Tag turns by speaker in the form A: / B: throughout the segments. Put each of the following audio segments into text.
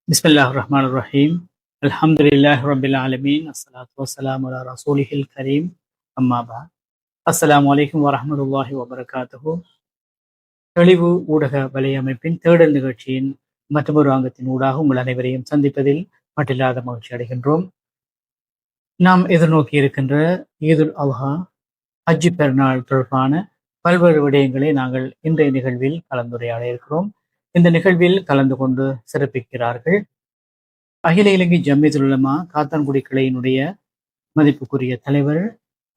A: Bismillahirrahmanirrahim. Alhamdulillahi Rabbil Alameen. Assalatu wassalamu ala rasulihil kareem. Amma ba'd. அஸ்ஸலாமு அலைக்கும் வரஹ்மத்துல்லாஹி வபரகாத்துஹு. தெளிவு ஊடக வலையமைப்பின் தேடல் நிகழ்ச்சியின் மற்றொரு அங்கத்தின் ஊடாக உங்கள் அனைவரையும் சந்திப்பதில் மட்டில்லாத மகிழ்ச்சி அடைகின்றோம். நாம் எதிர்நோக்கி இருக்கின்ற ஈதுல் அல்ஹா ஹஜ்ஜி பெருநாள் தொடர்பான பல்வேறு விடயங்களை நாங்கள் இன்றைய நிகழ்வில் கலந்துரையாட இருக்கிறோம். இந்த நிகழ்வில் கலந்து கொண்டு சிறப்பிக்கிறார்கள் அகில இலங்கை ஜம்மியத்துல் உலமா காத்தான்குடி கிளையினுடைய மதிப்புக்குரிய தலைவர்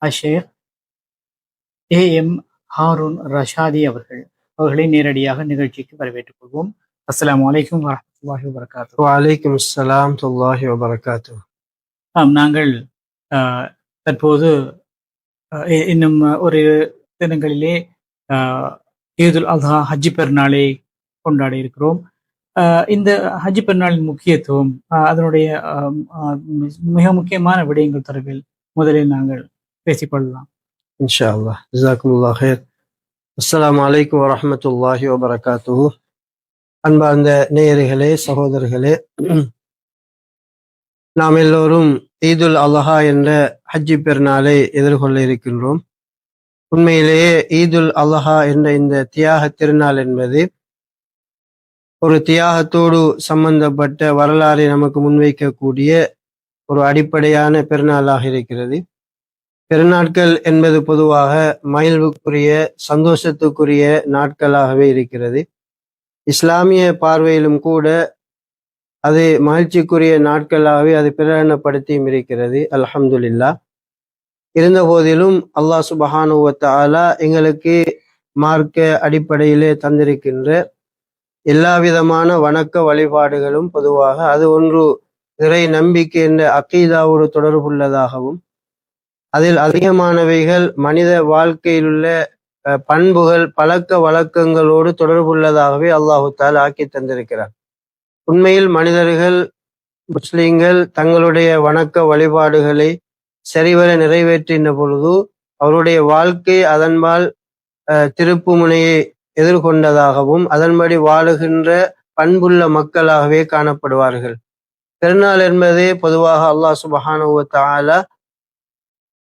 A: அஷேக் ஏ.எம். ஹாரூன் ரஷாதி அவர்களை நேரடியாக நிகழ்ச்சிக்கு வரவேற்றுக் கொள்வோம். அஸ்ஸலாமு அலைக்கும் வரஹ்மத்துல்லாஹி வபரகாத்துஹு.
B: வலைக்கும் அஸ்ஸலாம் வரஹ்மத்துல்லாஹி வபரகாத்துஹு.
A: நாங்கள் தற்போது இன்னும் ஒரு தினங்களிலே ஈதுல் அல்ஹா ஹஜ்ஜி பெருநாளை கொண்டாட இருக்கிறோம். இந்த ஹஜ்ஜி பெருநாளின் முக்கியத்துவம், அதனுடைய மிக முக்கியமான விடயங்கள் தொடர்பில் முதலில் நாங்கள் பேசிக்கொள்ளலாம்.
B: இன்ஷா அல்லாஹ். ஜஸாக்குமுல்லாஹ் ஹைர். அஸ்ஸலாமு அலைக்கும் வரஹ்மத்துல்லாஹி வபரகாத்துஹு. அன்பார்ந்த நேயர்களே, சகோதரர்களே, நாம் எல்லோரும் ஈதுல் அல்ஹா என்ற ஹஜ்ஜி பெருநாளை எதிர்கொள்ள இருக்கின்றோம். உண்மையிலேயே ஈதுல் அல்ஹா என்ற இந்த தியாக திருநாள் என்பது ஒரு தியாகத்தோடு சம்பந்தப்பட்ட வரலாறை நமக்கு முன்வைக்கக்கூடிய ஒரு அடிப்படையான பெருநாளாக இருக்கிறது. பெருநாட்கள் என்பது பொதுவாக மகிழ்வுக்குரிய, சந்தோஷத்துக்குரிய நாட்களாகவே இருக்கிறது. இஸ்லாமிய பார்வையிலும் கூட அது மகிழ்ச்சிக்குரிய நாட்களாகவே அது பிரகடனப்படுத்தியும் இருக்கிறது. அல்ஹம்துலில்லாஹ். இருந்த போதிலும் அல்லாஹ் சுப்ஹானஹு வ தஆலா எங்களுக்கு மார்க்க அடிப்படையிலே தந்திருக்கின்ற எல்லா விதமான வணக்க வழிபாடுகளும் பொதுவாக அது ஒன்று இறை நம்பிக்கை என்ற அக்கீதாவோடு தொடர்புள்ளதாகவும், அதில் அதிகமானவைகள் மனித வாழ்க்கையில் உள்ள பண்புகள், பழக்க வழக்கங்களோடு தொடர்புள்ளதாகவே அல்லாஹு தஆலா ஆக்கி தந்திருக்கிறார். உண்மையில் மனிதர்கள், முஸ்லிம்கள் தங்களுடைய வணக்க வழிபாடுகளை சரிவர நிறைவேற்றின பொழுது அவருடைய வாழ்க்கை அதன்பால் திருப்பு முனையை எதிர்கொண்டதாகவும் அதன்படி வாழுகின்ற பண்புள்ள மக்களாகவே காணப்படுவார்கள். பெருநாள் என்பதே பொதுவாக அல்லாஹ் சுப்ஹானஹு வ தஆலா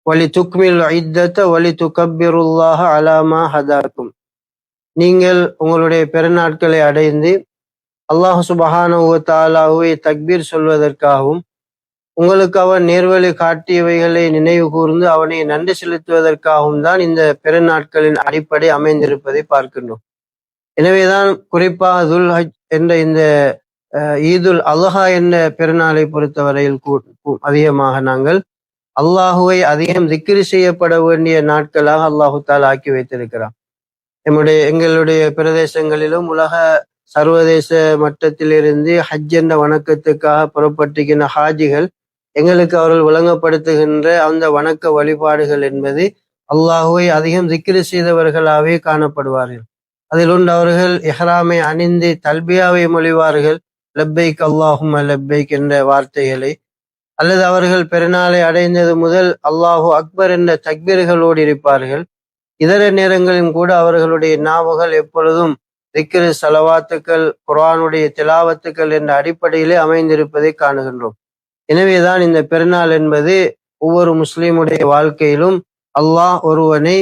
B: வலி துக்மில் இத்தத வலி துகப்பிருல்லாஹ அலா மா ஹதாக்கும், நீங்கள் உங்களுடைய பெருநாட்களை அடைந்து அல்லாஹ் சுப்ஹானஹு வ தஆலாவை தக்பீர் சொல்வதற்காகவும், உங்களுக்கு அவன் நேர்வழி காட்டியவைகளை நினைவு கூர்ந்து அவனை நன்றி செலுத்துவதற்காகவும் தான் இந்த பெருநாட்களின் அடிப்படை அமைந்திருப்பதை பார்க்கின்றோம். எனவேதான் குறிப்பாக துல் ஹஜ் என்ற இந்த ஈதுல் அல்ஹா என்ற பெருநாளை பொறுத்தவரையில் அதிகமாக நாங்கள் அல்லாஹுவை அதிகம் திக்ர் செய்யப்பட வேண்டிய நாட்களாக அல்லாஹு தஆலா ஆக்கி வைத்திருக்கிறார். எங்களுடைய பிரதேசங்களிலும் உலக சர்வதேச மட்டத்திலிருந்து ஹஜ் என்ற வணக்கத்துக்காக புறப்பட்டிருக்கின்ற ஹாஜிகள் எங்களுக்கு அவர்கள் வழங்கப்படுத்துகின்ற அந்த வணக்க வழிபாடுகள் என்பது அல்லாஹுவை அதிகம் திக்ர் செய்தவர்களாகவே காணப்படுவார்கள். அதில் ஒன்று, அவர்கள் இஹ்ராமை அணிந்து தல்பியாவை மொழிவார்கள், லப்பைக் அல்லாஹும்ம லப்பைக் என்ற வார்த்தைகளை. அல்லது அவர்கள் பெருநாளை அடைந்தது முதல் அல்லாஹு அக்பர் என்ற தக்பீர்களோடு இருப்பார்கள். இதர நேரங்களிலும் கூட அவர்களுடைய நாவுகள் எப்பொழுதும் திக்ர், ஸலவாத்துக்கள், குர்ஆனுடைய திலாவத்துக்கள் என்ற அடிப்படையிலே அமைந்திருப்பதை காணுகின்றோம். எனவேதான் இந்த பெருநாள் என்பது ஒவ்வொரு முஸ்லிமுடைய வாழ்க்கையிலும் அல்லாஹ் ஒருவனை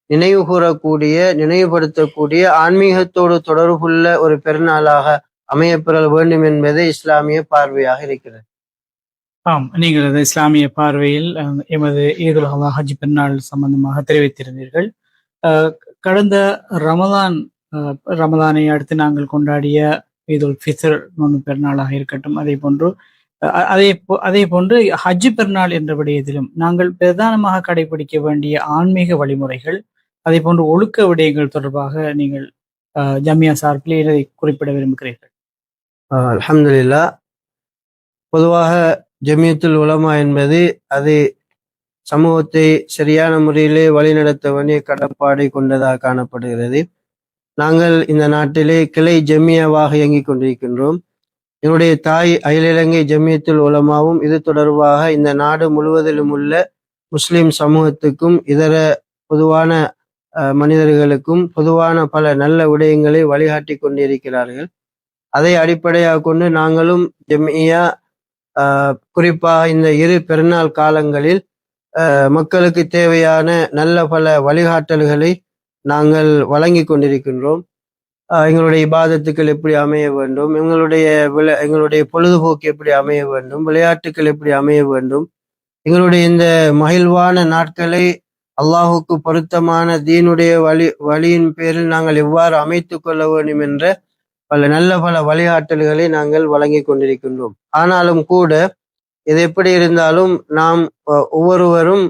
B: நினைவு கூறக்கூடிய, நினைவுபடுத்தக்கூடிய, ஆன்மீகத்தோடு தொடர்புள்ள ஒரு பெருநாளாக அமையப்பெற வேண்டும் என்பது இஸ்லாமிய பார்வையாக இருக்கிறது.
A: நீங்கள் அது இஸ்லாமிய பார்வையில் எமது ஈதுல் அல்ஹா ஹஜ் பெருநாள் சம்பந்தமாக தெரிவித்திருந்தீர்கள். கடந்த ரமதானை அடுத்து நாங்கள் கொண்டாடிய ஈதுல் ஃபித்ர் நோன்பு பெருநாளாக இருக்கட்டும், அதே போன்று ஹஜ் பெருநாள் என்ற விடயத்திலும் நாங்கள் பிரதானமாக கடைபிடிக்க வேண்டிய ஆன்மீக வழிமுறைகள், அதே போன்று ஒழுக்க விடயங்கள் தொடர்பாக நீங்கள் ஜமியா சார்பில் இதை குறிப்பிட விரும்புகிறீர்கள்?
B: அல்ஹம்துலில்லாஹ். பொதுவாக ஜமியத்துல் உலமா என்பது அது சமூகத்தை சரியான முறையிலே வழிநடத்த வேண்டிய கடப்பாடை கொண்டதாக காணப்படுகிறது. நாங்கள் இந்த நாட்டிலே கிளை ஜமியாவாக இயங்கிக் கொண்டிருக்கின்றோம். என்னுடைய தாய் அகில இலங்கை ஜமியத்துல் உலமாவும் இது தொடர்பாக இந்த நாடு முழுவதிலும் உள்ள முஸ்லிம் சமூகத்துக்கும் இதர பொதுவான மனிதர்களுக்கும் பொதுவான பல நல்ல விடயங்களை வழிகாட்டி கொண்டிருக்கிறார்கள். அதை அடிப்படையாக கொண்டு நாங்களும் ஜம்இயா குறிப்பாக இந்த இரு பெருநாள் காலங்களில் மக்களுக்கு தேவையான நல்ல பல வழிகாட்டல்களை நாங்கள் வழங்கி கொண்டிருக்கின்றோம். எங்களுடைய இபாதத்துக்கள் எப்படி அமைய வேண்டும், எங்களுடைய பொழுதுபோக்கு எப்படி அமைய வேண்டும், விளையாட்டுக்கள் எப்படி அமைய வேண்டும், எங்களுடைய இந்த மகிழ்வான நாட்களை அல்லாஹுக்கு பொருத்தமான தீனுடைய வழியின் பேரில் நாங்கள் எவ்வாறு அமைத்து கொள்ள வேண்டும் என்ற பல வழிகாட்டல்களை நாங்கள் வழங்கி கொண்டிருக்கின்றோம். ஆனாலும் கூட இது எப்படி இருந்தாலும் நாம் ஒவ்வொருவரும்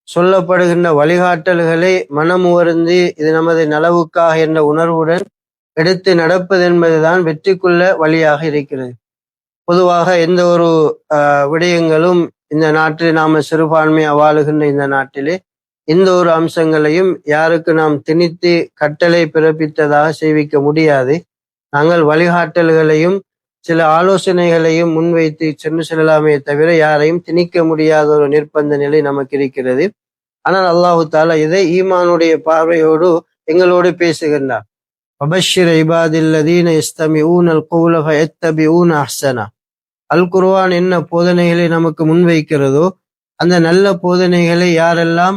B: சொல்லப்படுகின்ற வழிகாட்டல்களை மனமுவர்ந்து இது நமது நலவுக்காக என்ற உணர்வுடன் எடுத்து நடப்பது என்பதுதான் வெற்றிக்குள்ள வழியாக இருக்கிறது. பொதுவாக எந்த ஒரு விடயங்களும் இந்த நாட்டில் நாம சிறுபான்மையாக வாழுகின்ற இந்த நாட்டிலே எந்த ஒரு அம்சங்களையும் யாருக்கு நாம் திணித்து கட்டளை பிறப்பித்ததாக செய்விக்க முடியாது. நாங்கள் வழிகாட்டல்களையும் சில ஆலோசனைகளையும் முன்வைத்து சென்று செல்லலாமே தவிர யாரையும் திணிக்க முடியாத ஒரு நிர்பந்த நிலை நமக்கு இருக்கிறது. ஆனால் அல்லாஹு தாலா இதை ஈமானுடைய பார்வையோடு எங்களோடு பேசுகின்றார். வபஷ்ஷிர் இபாதில்லதீன யஸ்தமிஊனல் கௌல ஃபயத்தபிஊன அஹ்ஸனா. அல் குர்ஆன் என்ன போதனைகளை நமக்கு முன்வைக்கிறதோ அந்த நல்ல போதனைகளை யாரெல்லாம்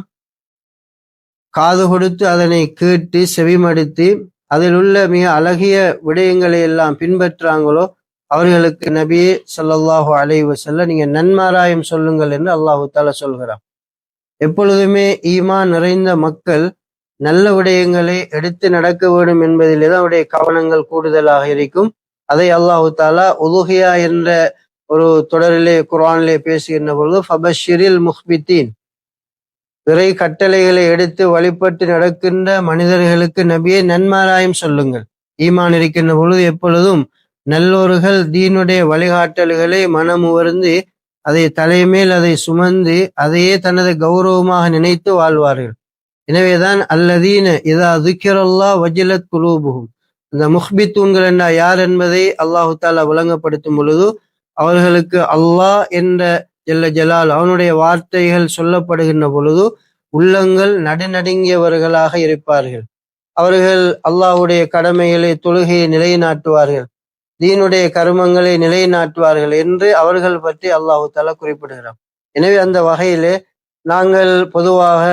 B: காது கொடுத்து அதனை கேட்டு செவிமடுத்து அதில் உள்ள மிக அழகிய விடயங்களை எல்லாம் பின்பற்றாங்களோ அவர்களுக்கு நபியே ஸல்லல்லாஹு அலைஹி வஸல்லம் நீங்க நன்மாராயம் சொல்லுங்கள் என்று அல்லாஹு தஆலா சொல்கிறார். எப்பொழுதுமே ஈமான் நிறைந்த மக்கள் நல்ல விடயங்களை எடுத்து நடக்க வேண்டும் என்பதிலே தான் அவருடைய கவனங்கள் கூடுதலாக இருக்கும். அதை அல்லாஹு தஆலா உலுஹியா என்ற ஒரு தொடரிலே குர்ஆனிலே பேசுகின்ற பொழுது ஃபபஷ்ஷிரில் முஹ்பித்தீன், இறை கட்டளைகளை எடுத்து வழிபட்டு நடக்கின்ற மனிதர்களுக்கு நபியே நன்மாராயம் சொல்லுங்கள். ஈமான் இருக்கின்ற பொழுது எப்பொழுதும் நல்லோர்கள் தீனுடைய வழிகாட்டல்களை மனமுவர்ந்து அதை தலைமேல் அதை சுமந்து அதையே தனது கௌரவமாக நினைத்து வாழ்வார்கள். எனவேதான் அல்லதீன இதா ذுக்கிரல்லாஹ் வஜிலத் குலூபுஹும், இந்த முஹ்பித்தூன்கள் என்ற யார் என்பதை அல்லாஹு தஆலா விளங்கப்படுத்தும் பொழுது அவர்களுக்கு அல்லாஹ் என்ற ஜல்ல ஜலால் அவனுடைய வார்த்தைகள் சொல்லப்படுகின்ற பொழுது உள்ளங்கள் நடுநடுங்கியவர்களாக இருப்பார்கள். அவர்கள் அல்லாஹ்வுடைய கடமைகளை தொழுகையை நிலைநாட்டுவார்கள், தீனுடைய கருமங்களை நிலைநாட்டுவார்கள் என்று அவர்கள் பற்றி அல்லாஹு தஆலா குறிப்பிடுகிறார். எனவே அந்த வகையிலே நாங்கள் பொதுவாக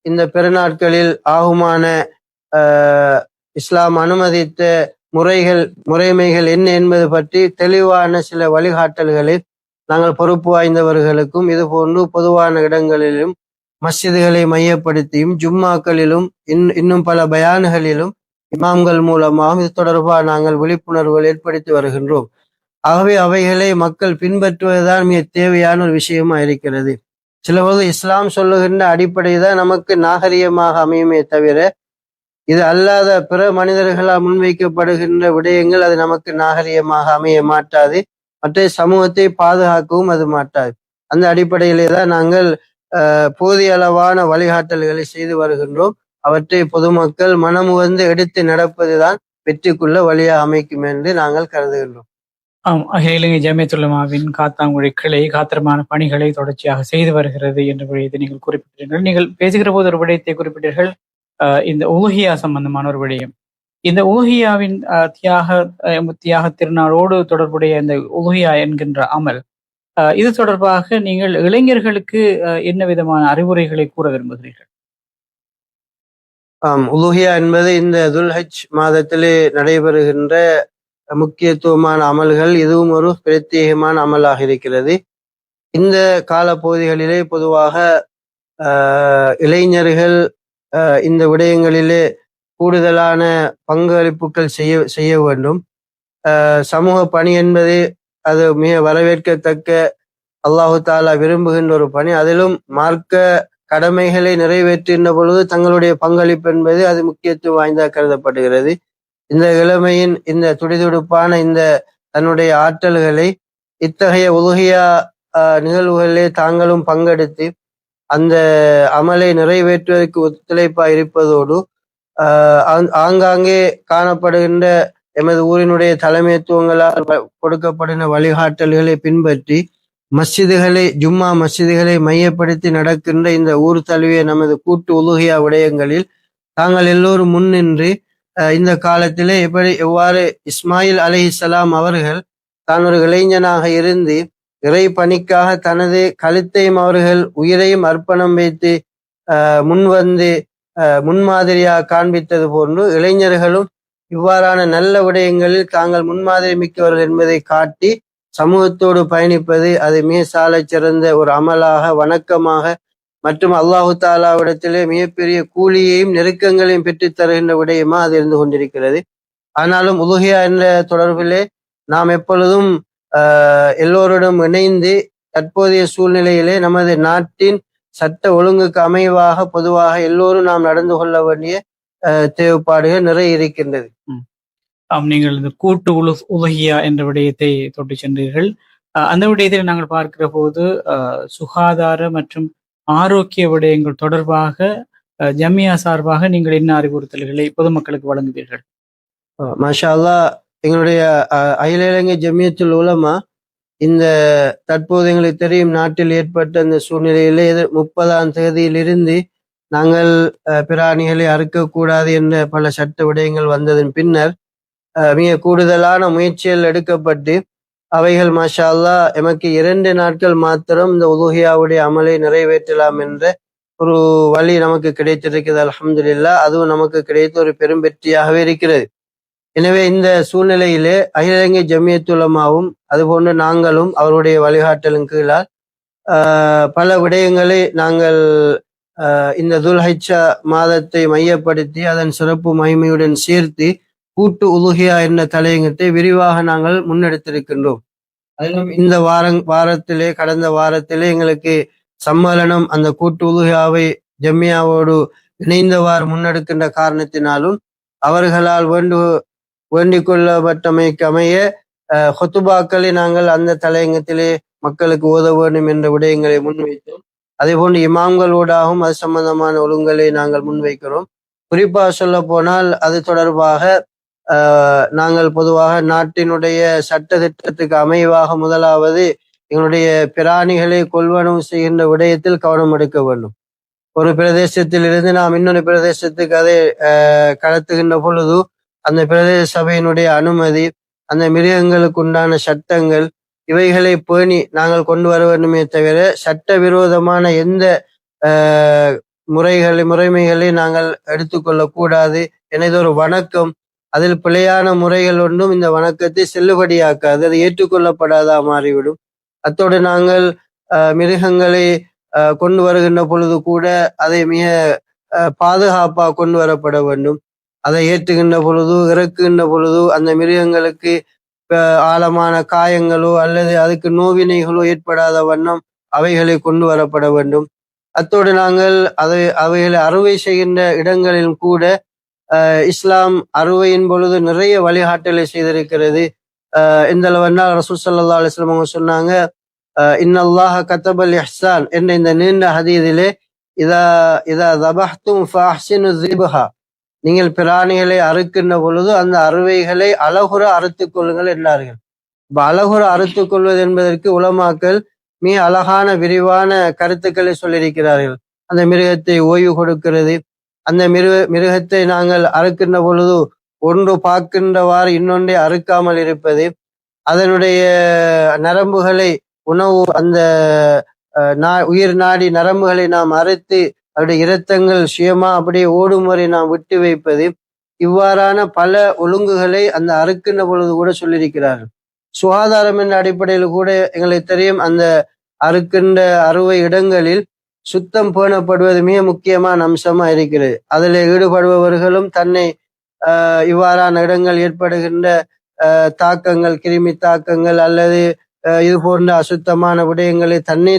B: இந்த பெருநாட்களில் ஆகுமான இஸ்லாம் அனுமதித்த முறைமைகள் என்ன என்பது பற்றி தெளிவான சில வழிகாட்டல்களை நாங்கள் பொறுப்பு வாய்ந்தவர்களுக்கும் இது போன்று பொதுவான இடங்களிலும் மஸ்ஜிதுகளை மையப்படுத்தியும் ஜும்மாக்களிலும் இன்னும் பல பயான்களிலும் இமாம்கள் மூலமாகவும் இது தொடர்பாக நாங்கள் விழிப்புணர்வுகள் ஏற்படுத்தி வருகின்றோம். ஆகவே அவைகளை மக்கள் பின்பற்றுவதுதான் மிக தேவையான ஒரு விஷயமா இருக்கிறது. சிலபோது இஸ்லாம் சொல்லுகின்ற அடிப்படை தான் நமக்கு நாகரிகமாக அமையுமே தவிர இது அல்லாத பிற மனிதர்களால் முன்வைக்கப்படுகின்ற விடயங்கள் அது நமக்கு நாகரிகமாக அமைய மாட்டாது, மற்ற சமூகத்தை பாதுகாக்கவும் அது மாட்டாது. அந்த அடிப்படையிலே தான் நாங்கள் போதிய அளவான வழிகாட்டல்களை செய்து வருகின்றோம். அவற்றை பொதுமக்கள் மனமுவந்து எடுத்து நடப்பதுதான் வெற்றிக்குள்ள வழியாக அமைக்கும் என்று நாங்கள் கருதுகின்றோம்.
A: அகில இலங்கை ஜமியத்துல் உலமாவின் காத்தாங்குடி கிளை காத்திரமான பணிகளை தொடர்ச்சியாக செய்து வருகிறது என்ற விடயத்தை நீங்கள் குறிப்பிட்டீர்கள். நீங்கள் பேசுகிற போது ஒரு விடயத்தை குறிப்பிட்டீர்கள், இந்த உலுஹியா சம்பந்தமான ஒரு விடயம். இந்த உலுஹியாவின் தியாக திருநாளோடு தொடர்புடைய இந்த உலுஹியா என்கின்ற அமல், இது தொடர்பாக நீங்கள் இளைஞர்களுக்கு என்ன விதமான அறிவுரைகளை கூற விரும்புகிறீர்கள்?
B: உலுஹியா என்பது இந்த துல்ஹஜ் மாதத்திலே நடைபெறுகின்ற முக்கியத்துவமான அமல்கள், இதுவும் ஒரு பிரத்யேகமான அமலாக இருக்கிறது. இந்த காலப்பகுதிகளிலே பொதுவாக இளைஞர்கள் இந்த விடயங்களிலே கூடுதலான பங்களிப்புகள் செய்ய வேண்டும். சமூக பணி என்பது அது மிக வரவேற்கத்தக்க, அல்லாஹு தாலா விரும்புகின்ற ஒரு பணி. அதிலும் மார்க்க கடமைகளை நிறைவேற்றுகின்ற பொழுது தங்களுடைய பங்களிப்பு என்பது அது முக்கியத்துவம் வாய்ந்ததாக கருதப்படுகிறது. இந்த இளமையின் இந்த துடிதுடுப்பான இந்த தன்னுடைய ஆற்றல்களை இத்தகைய உலுஹியா நிகழ்வுகளிலே தாங்களும் பங்கெடுத்து அந்த அமலை நிறைவேற்றுவதற்கு ஒத்துழைப்பாக இருப்பதோடு ஆங்காங்கே காணப்படுகின்ற எமது ஊரினுடைய தலைமைத்துவங்களால் கொடுக்கப்படுகின்ற வழிகாட்டல்களை பின்பற்றி ஜும்மா மஸ்ஜிதுகளை மையப்படுத்தி நடக்கின்ற இந்த ஊர் தழுவிய நமது கூட்டு உலுஹியா விடயங்களில் தாங்கள் எல்லோரும் முன்னின்று இந்த காலத்திலே எவ்வாறு இஸ்மாயில் அலைஹிஸ்ஸலாம் அவர்கள் தான் ஒரு இளைஞனாக இருந்து இறை பணிக்காக தனது கழுத்தையும் அவர்கள் உயிரையும் அர்ப்பணம் வைத்து முன்வந்து முன்மாதிரியாக காண்பித்தது போன்று இளைஞர்களும் இவ்வாறான நல்ல விடயங்களில் தாங்கள் முன்மாதிரி மிக்கவர்கள் என்பதை காட்டி சமூகத்தோடு பயணிப்பது அது மிக சாலச் சிறந்த ஒரு அமலாக வணக்கமாக மற்றும் அல்லாஹு தாலாவிடத்திலே மிகப்பெரிய கூலியையும் நெருக்கங்களையும் பெற்றுத் தருகின்ற விடயமா அது இருந்து கொண்டிருக்கிறது. ஆனாலும் உலுஹியா என்ற தொடர்பிலே நாம் எப்பொழுதும் எல்லோருடன் இணைந்து தற்போதைய சூழ்நிலையிலே நமது நாட்டின் சட்ட ஒழுங்குக்கு அமைவாக பொதுவாக எல்லோரும் நாம் நடந்து கொள்ள வேண்டிய தேவைப்பாடுகள் நிறைய இருக்கின்றது.
A: நீங்கள் இந்த கூட்டு உலுஹியா என்ற விடயத்தை தொட்டு சென்றீர்கள். அந்த விடயத்தில் நாங்கள் பார்க்கிற போது சுகாதார மற்றும் ஆரோக்கிய விடயங்கள் தொடர்பாக ஜமியா சார்பாக நீங்கள் என்ன அறிவுறுத்தல்களை பொதுமக்களுக்கு வழங்குவீர்கள்?
B: மாஷா அல்லாஹ், எங்களுடைய அகில இலங்கை ஜமியத்துல் உலமா இந்த தற்போது எங்களுக்கு தெரியும் நாட்டில் ஏற்பட்ட இந்த சூழ்நிலையிலே 30ஆம் தேதியிலிருந்து நாங்கள் பிராணிகளை அறுக்கக்கூடாது என்ற பல சட்ட விடயங்கள் வந்ததன் பின்னர் மிக கூடுதலான முயற்சிகள் எடுக்கப்பட்டு அவைகள் மாஷா அல்லாஹ் எமக்கு 2 நாட்கள் மாத்திரம் இந்த உலுஹியாவுடைய அமலை நிறைவேற்றலாம் என்ற ஒரு வழி நமக்கு கிடைத்திருக்கிறது. அல்ஹம்துலில்லாஹ், அதுவும் நமக்கு கிடைத்த ஒரு பெரும் வெற்றியாகவே இருக்கிறது. எனவே இந்த சூழ்நிலையிலே அகில இலங்கை ஜமியத்துல் உலமாவும் அதுபோன்று நாங்களும் அவருடைய வழிகாட்டலின் கீழால் பல விடயங்களை நாங்கள் இந்த துல்ஹிஜ்ஜா மாதத்தை மையப்படுத்தி அதன் சிறப்பு மகிமையுடன் சேர்த்து கூட்டு உலுஹியா என்ற தலையங்கத்தை விரிவாக நாங்கள் முன்னெடுத்திருக்கின்றோம். அதிலும் இந்த வாரத்திலே கடந்த வாரத்திலே எங்களுக்கு சம்மேளனம் அந்த கூட்டு உலுஹியாவை ஜம்மியாவோடு இணைந்தவாறு முன்னெடுக்கின்ற காரணத்தினாலும் அவர்களால் வேண்டிக் கொள்ளப்பட்டமைக்கு அமைய ஹுத்துபாக்களை நாங்கள் அந்த தலையங்கத்திலே மக்களுக்கு ஓத வேண்டும் என்ற விடயங்களை முன்வைத்தோம். அதே போன்று இமாம்களோடாகவும் அது சம்பந்தமான ஒழுங்குகளை நாங்கள் முன்வைக்கிறோம். குறிப்பாக சொல்ல போனால் அது தொடர்பாக நாங்கள் பொதுவாக நாட்டினுடைய சட்ட திட்டத்துக்கு அமைவாக முதலாவது எங்களுடைய பிராணிகளை கொள்வனவு செய்கின்ற விடயத்தில் கவனம் எடுக்க வேண்டும். ஒரு பிரதேசத்தில் இருந்து நாம் இன்னொரு பிரதேசத்துக்கு அதை கடத்துகின்ற பொழுது அந்த பிரதேச சபையினுடைய அனுமதி, அந்த மிருகங்களுக்கு உண்டான சட்டங்கள், இவைகளை பேணி நாங்கள் கொண்டு வர வேண்டுமே தவிர சட்ட விரோதமான எந்த முறைமைகளை நாங்கள் எடுத்துக்கொள்ளக்கூடாது. எனது ஒரு வணக்கம், அதில் பிழையான முறைகள் ஒன்றும் இந்த வணக்கத்தை செல்லுபடியாக்காது, அது ஏற்றுக்கொள்ளப்படாதா மாறிவிடும். அத்தோடு நாங்கள் மிருகங்களை கொண்டு வருகின்ற பொழுது கூட அதை மிக பாதுகாப்பாக கொண்டு வரப்பட வேண்டும். அதை ஏற்றுகின்ற பொழுது இறக்குகின்ற பொழுது அந்த மிருகங்களுக்கு ஆழமான காயங்களோ அல்லது அதுக்கு நோவினைகளோ ஏற்படாத வண்ணம் அவைகளை கொண்டு வரப்பட வேண்டும். அத்தோடு நாங்கள் அவைகளை அறுவை செய்கின்ற இடங்களிலும் கூட இஸ்லாம் அறுவையின் பொழுது நிறைய வழிகாட்டலை செய்திருக்கிறது. இந்த அளவென்றால் ரசூல் ஸல்லல்லாஹு அலைஹி வஸல்லம் அவங்க சொன்னாங்க, இன்னல்லாஹ கதபல் இஹ்சான் என்ற இந்த நீண்ட ஹதீஸிலே இதா தபஹ்தும் ஃபஅஹ்சினு ஸிபஹா, நீங்கள் பிராணிகளை அறுக்கின்ற பொழுது அந்த அறுவைகளை அழகுற அறுத்துக் கொள்ளுங்கள் என்றார்கள். இப்ப அழகுற அறுத்துக் கொள்வது என்பதற்கு உலமாக்கள் மிக அழகான விரிவான கருத்துக்களை சொல்லியிருக்கிறார்கள். அந்த மிருகத்தை ஓய்வு கொடுக்கிறது, அந்த மிருகத்தை நாங்கள் அறுக்கின்ற பொழுது ஒன்று பார்க்கின்றவாறு இன்னொன்றை அறுக்காமல் இருப்பது, அதனுடைய நரம்புகளை உணவு அந்த உயிர் நாடி நரம்புகளை நாம் அறுத்து அவருடைய இரத்தங்கள் சுயமா அப்படியே ஓடும் வரை நாம் விட்டு வைப்பது, இவ்வாறான பல ஒழுங்குகளை அந்த அறுக்கின்ற பொழுது கூட சொல்லியிருக்கிறார்கள். சுகாதாரம் என்ற அடிப்படையில் கூட எங்களுக்கு தெரியும், அந்த அறுக்கின்ற அறுவை இடங்களில் சுத்தம் பேணப்படுவது மிக முக்கியமான அம்சமா இருக்கிறது. அதில் ஈடுபடுபவர்களும் தன்னை இவ்வாறான இடங்கள் ஏற்படுகின்ற தாக்கங்கள், கிருமி தாக்கங்கள் அல்லது இது போன்ற அசுத்தமான விடயங்களை தன்னை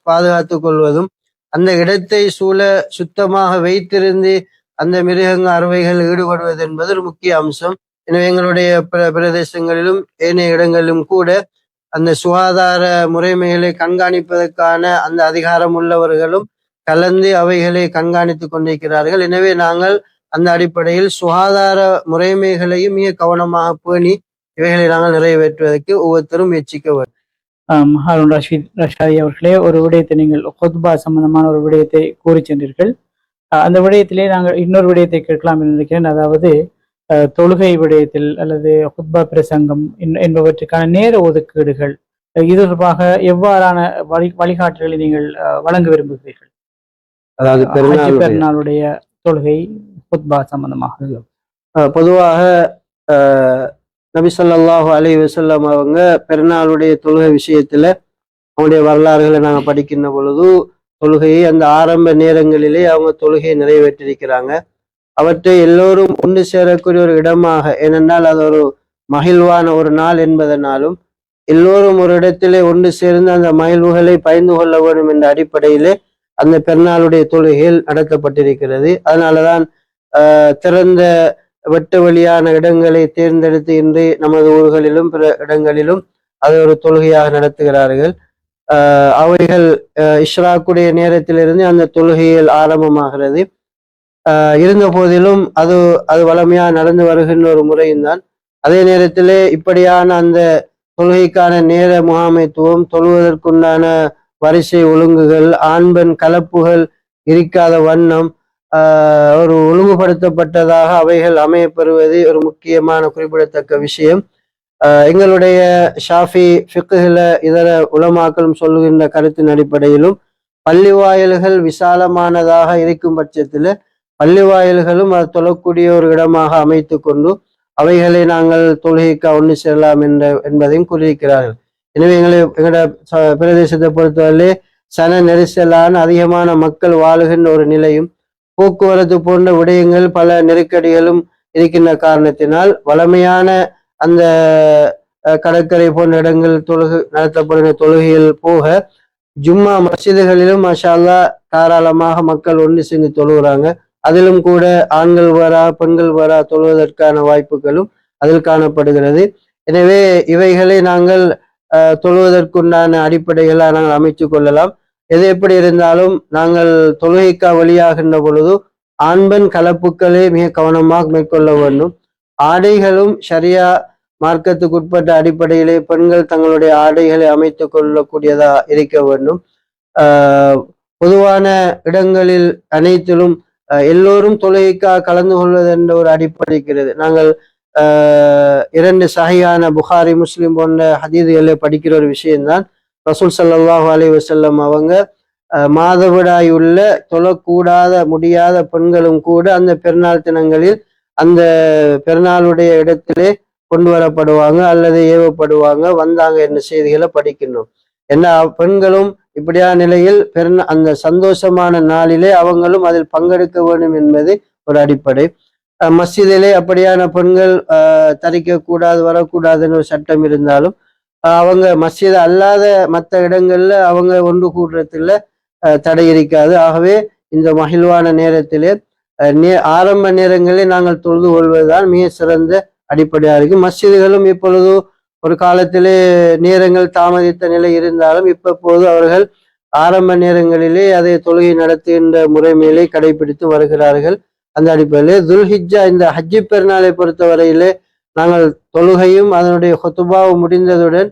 B: பாதுகாத்துக் கொள்வதும், அந்த இடத்தை சூழ சுத்தமாக வைத்திருந்து அந்த மிருகங்க அறுவைகள் ஈடுபடுவது என்பது ஒரு முக்கிய அம்சம். எனவே எங்களுடைய பிரதேசங்களிலும் ஏனைய இடங்களிலும் கூட அந்த சுகாதார முறைமைகளை கண்காணிப்பதற்கான அந்த அதிகாரம் உள்ளவர்களும் கலந்து அவைகளை கண்காணித்துக் கொண்டிருக்கிறார்கள். எனவே நாங்கள் அந்த அடிப்படையில் சுகாதார முறைமைகளையும் மிக கவனமாக பேணி இவைகளை நாங்கள் நிறைவேற்றுவதற்கு ஒவ்வொருத்தரும் முயற்சிக்க வேண்டும்.
A: ஹாரூன் ரஷாதி அவர்களே, ஒரு விடயத்தை நீங்கள் ஹுத்பா சம்பந்தமான ஒரு விடயத்தை கூறி சென்றீர்கள். அந்த விடயத்திலே நாங்கள் இன்னொரு விடயத்தை கேட்கலாம் என்று நினைக்கிறேன். அதாவது தொழுகை விடயத்தில் அல்லது ஹுத்பா பிரசங்கம் என்பவற்றுக்கான நேர ஒதுக்கீடுகள் இது தொடர்பாக எவ்வாறான வழிகாட்டுதலை நீங்கள் வழங்க விரும்புகிறீர்கள்?
B: அதாவது
A: பெருநாளுடைய தொழுகை ஹுத்பா சம்பந்தமாக.
B: பொதுவாக நபி ஸல்லல்லாஹு அலைஹி வஸல்லம் அவங்க பெருநாளுடைய தொழுகை விஷயத்துல அவங்களுடைய வரலாறுகளை நாங்க படிக்கின்ற பொழுது தொழுகையை அந்த ஆரம்ப நேரங்களிலே அவங்க தொழுகையை நிறைவேற்றிருக்கிறாங்க. அவற்றை எல்லோரும் ஒன்று சேரக்கூடிய ஒரு இடமாக, ஏனென்றால் அது ஒரு மகிழ்வான ஒரு நாள் என்பதனாலும் எல்லோரும் ஒரு இடத்திலே ஒன்று சேர்ந்து அந்த மகிழ்வுகளை பகிர்ந்து கொள்ள வேண்டும் என்ற அடிப்படையிலே அந்த பெருநாளுடைய தொழுகைகள் நடத்தப்பட்டிருக்கிறது. அதனாலதான் திறந்த வெட்ட வெளியான இடங்களை தேர்ந்தெடுத்து இன்று நமது ஊர்களிலும் பிற இடங்களிலும் அது ஒரு தொழுகையாக நடத்துகிறார்கள். அவைகள் இஷ்ராக்குடைய நேரத்திலிருந்து அந்த தொழுகையில் ஆரம்பமாகிறது. இருந்த போதிலும் அது வளமையாக நடந்து வருகின்ற ஒரு முறையும் தான். அதே நேரத்திலே இப்படியான அந்த தொழுகைக்கான நேர முகாமைத்துவம், தொழுவதற்குண்டான வரிசை ஒழுங்குகள், ஆண் பெண் கலப்புகள் இருக்காத வண்ணம் ஒரு ஒழுங்குபடுத்தப்பட்டதாக அவைகள் அமையப்பெறுவது ஒரு முக்கியமான குறிப்பிடத்தக்க விஷயம். எங்களுடைய ஷாஃபி ஃபிக்ஹ்ல இதர உலமாக்களும் சொல்லுகின்ற கருத்தின் அடிப்படையிலும் பள்ளி வாயில்கள் விசாலமானதாக இருக்கும் பட்சத்தில் பள்ளி வாயில்களும் அது தொழக்கூடிய ஒரு இடமாக அமைத்து கொண்டு அவைகளை நாங்கள் தொழுகைக்கு ஒன்று செல்லலாம் என்பதையும் கூறியிருக்கிறார்கள். எனவே எங்களோட பிரதேசத்தை பொறுத்தவரை சன நெரிசலான அதிகமான மக்கள் வாழுகின்ற ஒரு நிலையும் போக்குவரத்து போன்ற விடயங்கள் பல நெருக்கடிகளும் இருக்கின்ற காரணத்தினால் வளமையான அந்த கடற்கரை போன்ற இடங்கள் நடத்தப்படுகிற தொழுகையில் போக ஜும்மா மஸ்ஜிதுகளிலும் மாஷா அல்லாஹ் தாராளமாக மக்கள் ஒன்று சேர்ந்து தொழுகிறாங்க. அதிலும் கூட ஆண்கள் வரா பெண்கள் வரா தொழுவதற்கான வாய்ப்புகளும் அதில் காணப்படுகிறது. எனவே இவைகளை நாங்கள் தொழுவதற்குண்டான அடிப்படைகளை நாங்கள் அமைத்து கொள்ளலாம். எது எப்படி இருந்தாலும் நாங்கள் தொழுகைக்கா வழியாகின்ற பொழுது ஆண் பெண் கலப்புக்களை மிக கவனமாக மேற்கொள்ள வேண்டும். ஆடைகளும் ஷரியா மார்க்கத்துக்குட்பட்ட அடிப்படையிலே பெண்கள் தங்களுடைய ஆடைகளை அமைத்து கொள்ளக்கூடியதா இருக்க வேண்டும். பொதுவான இடங்களில் அனைத்திலும் எல்லோரும் தொழுகைக்காக கலந்து கொள்வது என்ற ஒரு அடிப்படை இருக்கிறது. நாங்கள் 2 சஹீஹான புகாரி முஸ்லிம் போன்ற ஹதீதுகளை படிக்கிற ஒரு விஷயம்தான். ரசூல் ஸல்லல்லாஹு அலைஹி வஸல்லம் அவங்க மாதவிடாய் உள்ள தொழக்கூடாத முடியாத பெண்களும் கூட அந்த பெருநாள் தினங்களில் அந்த பெருநாளுடைய இடத்திலே கொண்டு வரப்படுவாங்க அல்லது ஏவப்படுவாங்க, வந்தாங்க என்ற செய்திகளை படிக்கணும். ஏன்னா பெண்களும் இப்படியான நிலையில் அந்த சந்தோஷமான நாளிலே அவங்களும் அதில் பங்கெடுக்க வேண்டும் என்பது ஒரு அடிப்படை. மஸ்ஜிதிலே அப்படியான பெண்கள் தரிக்க கூடாது வரக்கூடாதுன்னு ஒரு சட்டம் இருந்தாலும் அவங்க மஸ்ஜித் அல்லாத மற்ற இடங்கள்ல அவங்க ஒன்று கூடுறதுல தடை இருக்காது. ஆகவே இந்த மகிழ்வான நேரத்திலே ஆரம்ப நேரங்களில் நாங்கள் தொழுது கொள்வதுதான் மிக சிறந்த அடிப்படையாக இருக்கும். மஸ்ஜிதுகளும் இப்பொழுது ஒரு காலத்திலே நேரங்கள் தாமதித்த நிலை இருந்தாலும் இப்போது அவர்கள் ஆரம்ப நேரங்களிலே அதை தொழுகை நடத்துகின்ற முறைமையிலே கடைபிடித்து வருகிறார்கள். அந்த அடிப்படையில் துல்ஹிஜ்ஜா இந்த ஹஜ்ஜி பெருநாளை பொறுத்தவரையிலே நாங்கள் தொழுகையும் அதனுடைய ஹுத்பாவும் முடிந்ததுடன்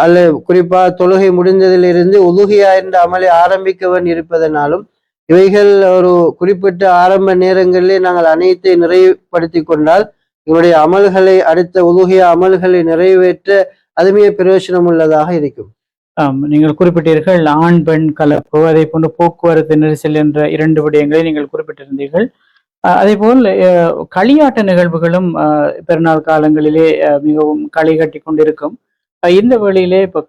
B: அல்ல குறிப்பாக தொழுகை முடிந்ததிலிருந்து உதுகியா என்ற அமலை ஆரம்பிக்க வேண்டி இருப்பதனாலும் இவைகள் ஒரு குறிப்பிட்ட ஆரம்ப நேரங்களிலே நாங்கள் அனைத்தை நிறைவுபடுத்தி கொண்டால் எங்களுடைய அமல்களை அடுத்த உதுகியா அமல்களை நிறைவேற்ற அதுமே பிரயோஜனம் உள்ளதாக இருக்கும்.
A: நீங்கள் குறிப்பிட்டீர்கள் ஆண் பெண் கலப்பு, அதே போன்று போக்குவரத்து நெரிசல் என்ற 2 விடயங்களை நீங்கள் குறிப்பிட்டிருந்தீர்கள். அதே போல் களியாட்ட நிகழ்வுகளும் பெருநாள் காலங்களிலே மிகவும் களி கட்டி கொண்டிருக்கும். இந்த வேளையிலே இப்ப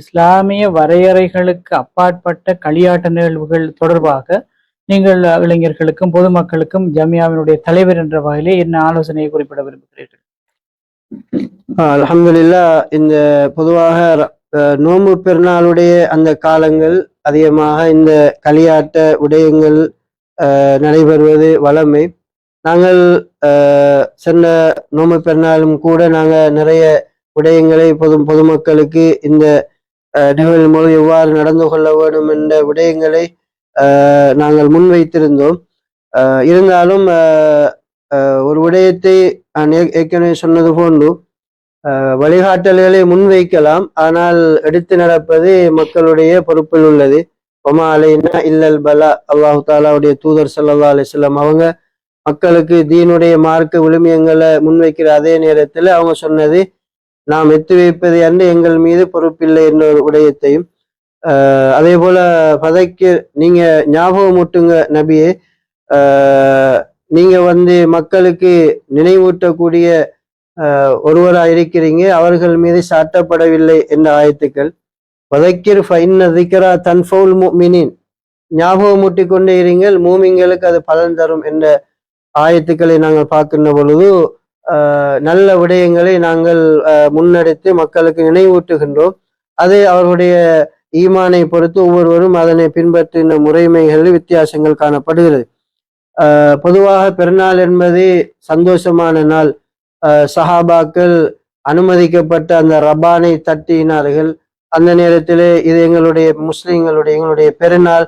A: இஸ்லாமிய வரையறைகளுக்கு அப்பாற்பட்ட களியாட்ட நிகழ்வுகள் தொடர்பாக நீங்கள் இளைஞர்களுக்கும் பொதுமக்களுக்கும் ஜமியாவினுடைய தலைவர் என்ற வகையிலே என்ன ஆலோசனையை குறிப்பிட விரும்புகிறீர்கள்?
B: அல்ஹம்துலில்லாஹ், இந்த பொதுவாக நோன்பு பெருநாளுடைய அந்த காலங்கள் அதிகமாக இந்த களியாட்ட விடயங்கள் நடைபெறுவது வளமை. நாங்கள் சென்ற நோன்பு பெருநாளும் கூட நாங்கள் நிறைய விடயங்களை பொதுமக்களுக்கு இந்த நிகழ்வு மூலம் எவ்வாறு நடந்து கொள்ள வேண்டும் என்ற விடயங்களை நாங்கள் முன்வைத்திருந்தோம். இருந்தாலும் ஒரு விடயத்தை ஏற்கனவே சொன்னது போன்று வழிகாட்டல்களை முன்வைக்கலாம், ஆனால் எடுத்து நடப்பது மக்களுடைய பொறுப்பில் உள்ளது. ஒமா அலைனா இல்லல் பலா. அல்லாஹு தாலாவுடைய தூதர் ஸல்லல்லாஹு அலைஹி வஸல்லம் அவங்க மக்களுக்கு தீனுடைய மார்க்க விழுமியங்களை முன்வைக்கிற அதே நேரத்துல அவங்க சொன்னது, நாம் எத்து வைப்பது அன்று எங்கள் மீது பொறுப்பில்லை என்ற ஒரு விடயத்தையும், அதே போல பதைக்கு நீங்க ஞாபகமூட்டுங்க நபியே, நீங்க மக்களுக்கு நினைவூட்டக்கூடிய ஒருவராக இருக்கிறீங்க, அவர்கள் மீது சாட்டப்படவில்லை என்ற ஆயத்துக்கள். பதைக்கிர் ஃபைன்ன திக்ரா தன்ஃபவுல் முஃமினீன், ஞாபகமூட்டி கொண்டே இருங்கள், மூமிங்களுக்கு அது பலன் தரும் என்ற ஆயத்துக்களை நாங்கள் பார்க்கின்ற பொழுது நல்ல விடயங்களை நாங்கள் முன்னெடுத்து மக்களுக்கு நினைவூட்டுகின்றோம். அது அவர்களுடைய ஈமானை பொறுத்து ஒவ்வொருவரும் அதனை பின்பற்றின முறைமைகளில் வித்தியாசங்கள் காணப்படுகிறது. பொதுவாக பெருநாள் என்பது சந்தோஷமான நாள். சஹாபாக்கள் அனுமதிக்கப்பட்ட அந்த ரபானை தட்டினார்கள். அந்த நேரத்திலே இது எங்களுடைய பெருநாள்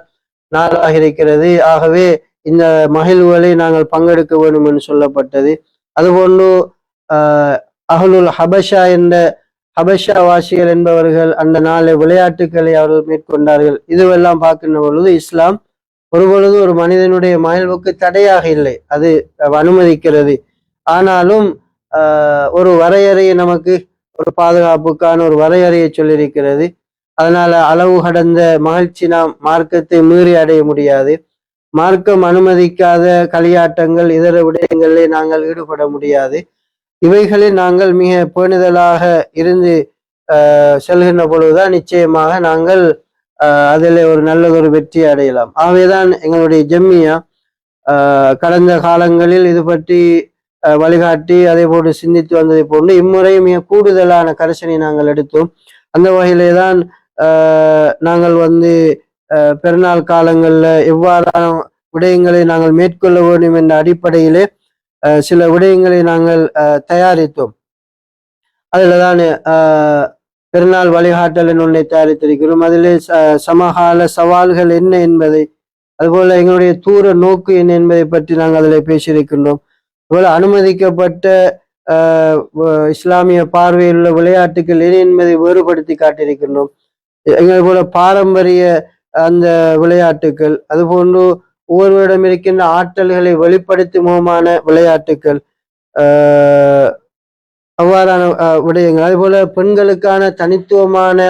B: நாளாக இருக்கிறது, ஆகவே இந்த மகிழ்வுகளை நாங்கள் பங்கெடுக்க வேண்டும் என்று சொல்லப்பட்டது. அதுபோன்று அஹ்லுல் ஹபஷா என்ற ஹபஷா வாசிகள் என்பவர்கள் அந்த நாளை விளையாட்டுக்களை அவர்கள் மேற்கொண்டார்கள். இதுவெல்லாம் பார்க்கின்ற பொழுது இஸ்லாம் ஒருபொழுது ஒரு மனிதனுடைய மகிழ்வுக்கு தடையாக இல்லை, அது அனுமதிக்கிறது. ஆனாலும் ஒரு வரையறையை நமக்கு ஒரு பாதுகாப்புக்கான ஒரு வரையறையை சொல்லியிருக்கிறது. அதனால அளவு கடந்த மகிழ்ச்சி நாம் மார்க்கத்தை மீறி அடைய முடியாது. மார்க்கம் அனுமதிக்காத களியாட்டங்கள் இதர விடயங்களிலே நாங்கள் ஈடுபட முடியாது. இவைகளில் நாங்கள் மிக பேணுதலாக இருந்து செல்கின்ற பொழுதுதான் நிச்சயமாக நாங்கள் அதில் ஒரு நல்லதொரு வெற்றி அடையலாம். ஆகவேதான் எங்களுடைய ஜம்மியா கடந்த காலங்களில் இது பற்றி வழிகாட்டி அதே போன்று சிந்தித்து வந்ததை போன்று இம்முறை மிக கூடுதலான கரிசனை நாங்கள் எடுத்தோம். அந்த வகையிலே தான் நாங்கள் பெருநாள் காலங்களில் எவ்வாறான விடயங்களை நாங்கள் மேற்கொள்ள வேண்டும் என்ற அடிப்படையிலே சில விடயங்களை நாங்கள் தயாரித்தோம். அதில் தான் பெருநாள் வழிகாட்டல் ஒன்றை தயாரித்திருக்கிறோம். அதிலே சமகால சவால்கள் என்ன என்பதை, அதுபோல எங்களுடைய தூர நோக்கு என்ன என்பதை பற்றி நாங்கள் அதில் பேசியிருக்கின்றோம். அதுபோல அனுமதிக்கப்பட்ட இஸ்லாமிய பார்வையில் உள்ள விளையாட்டுகள் என்ன என்பதை வேறுபடுத்தி காட்டியிருக்கின்றோம். எங்கள் போல பாரம்பரிய அந்த விளையாட்டுகள், அதுபோன்று ஒவ்வொருவரிடம் இருக்கின்ற ஆற்றல்களை வெளிப்படுத்தும் முகமான விளையாட்டுகள், அவ்வாறான விடயங்கள், அதுபோல பெண்களுக்கான தனித்துவமான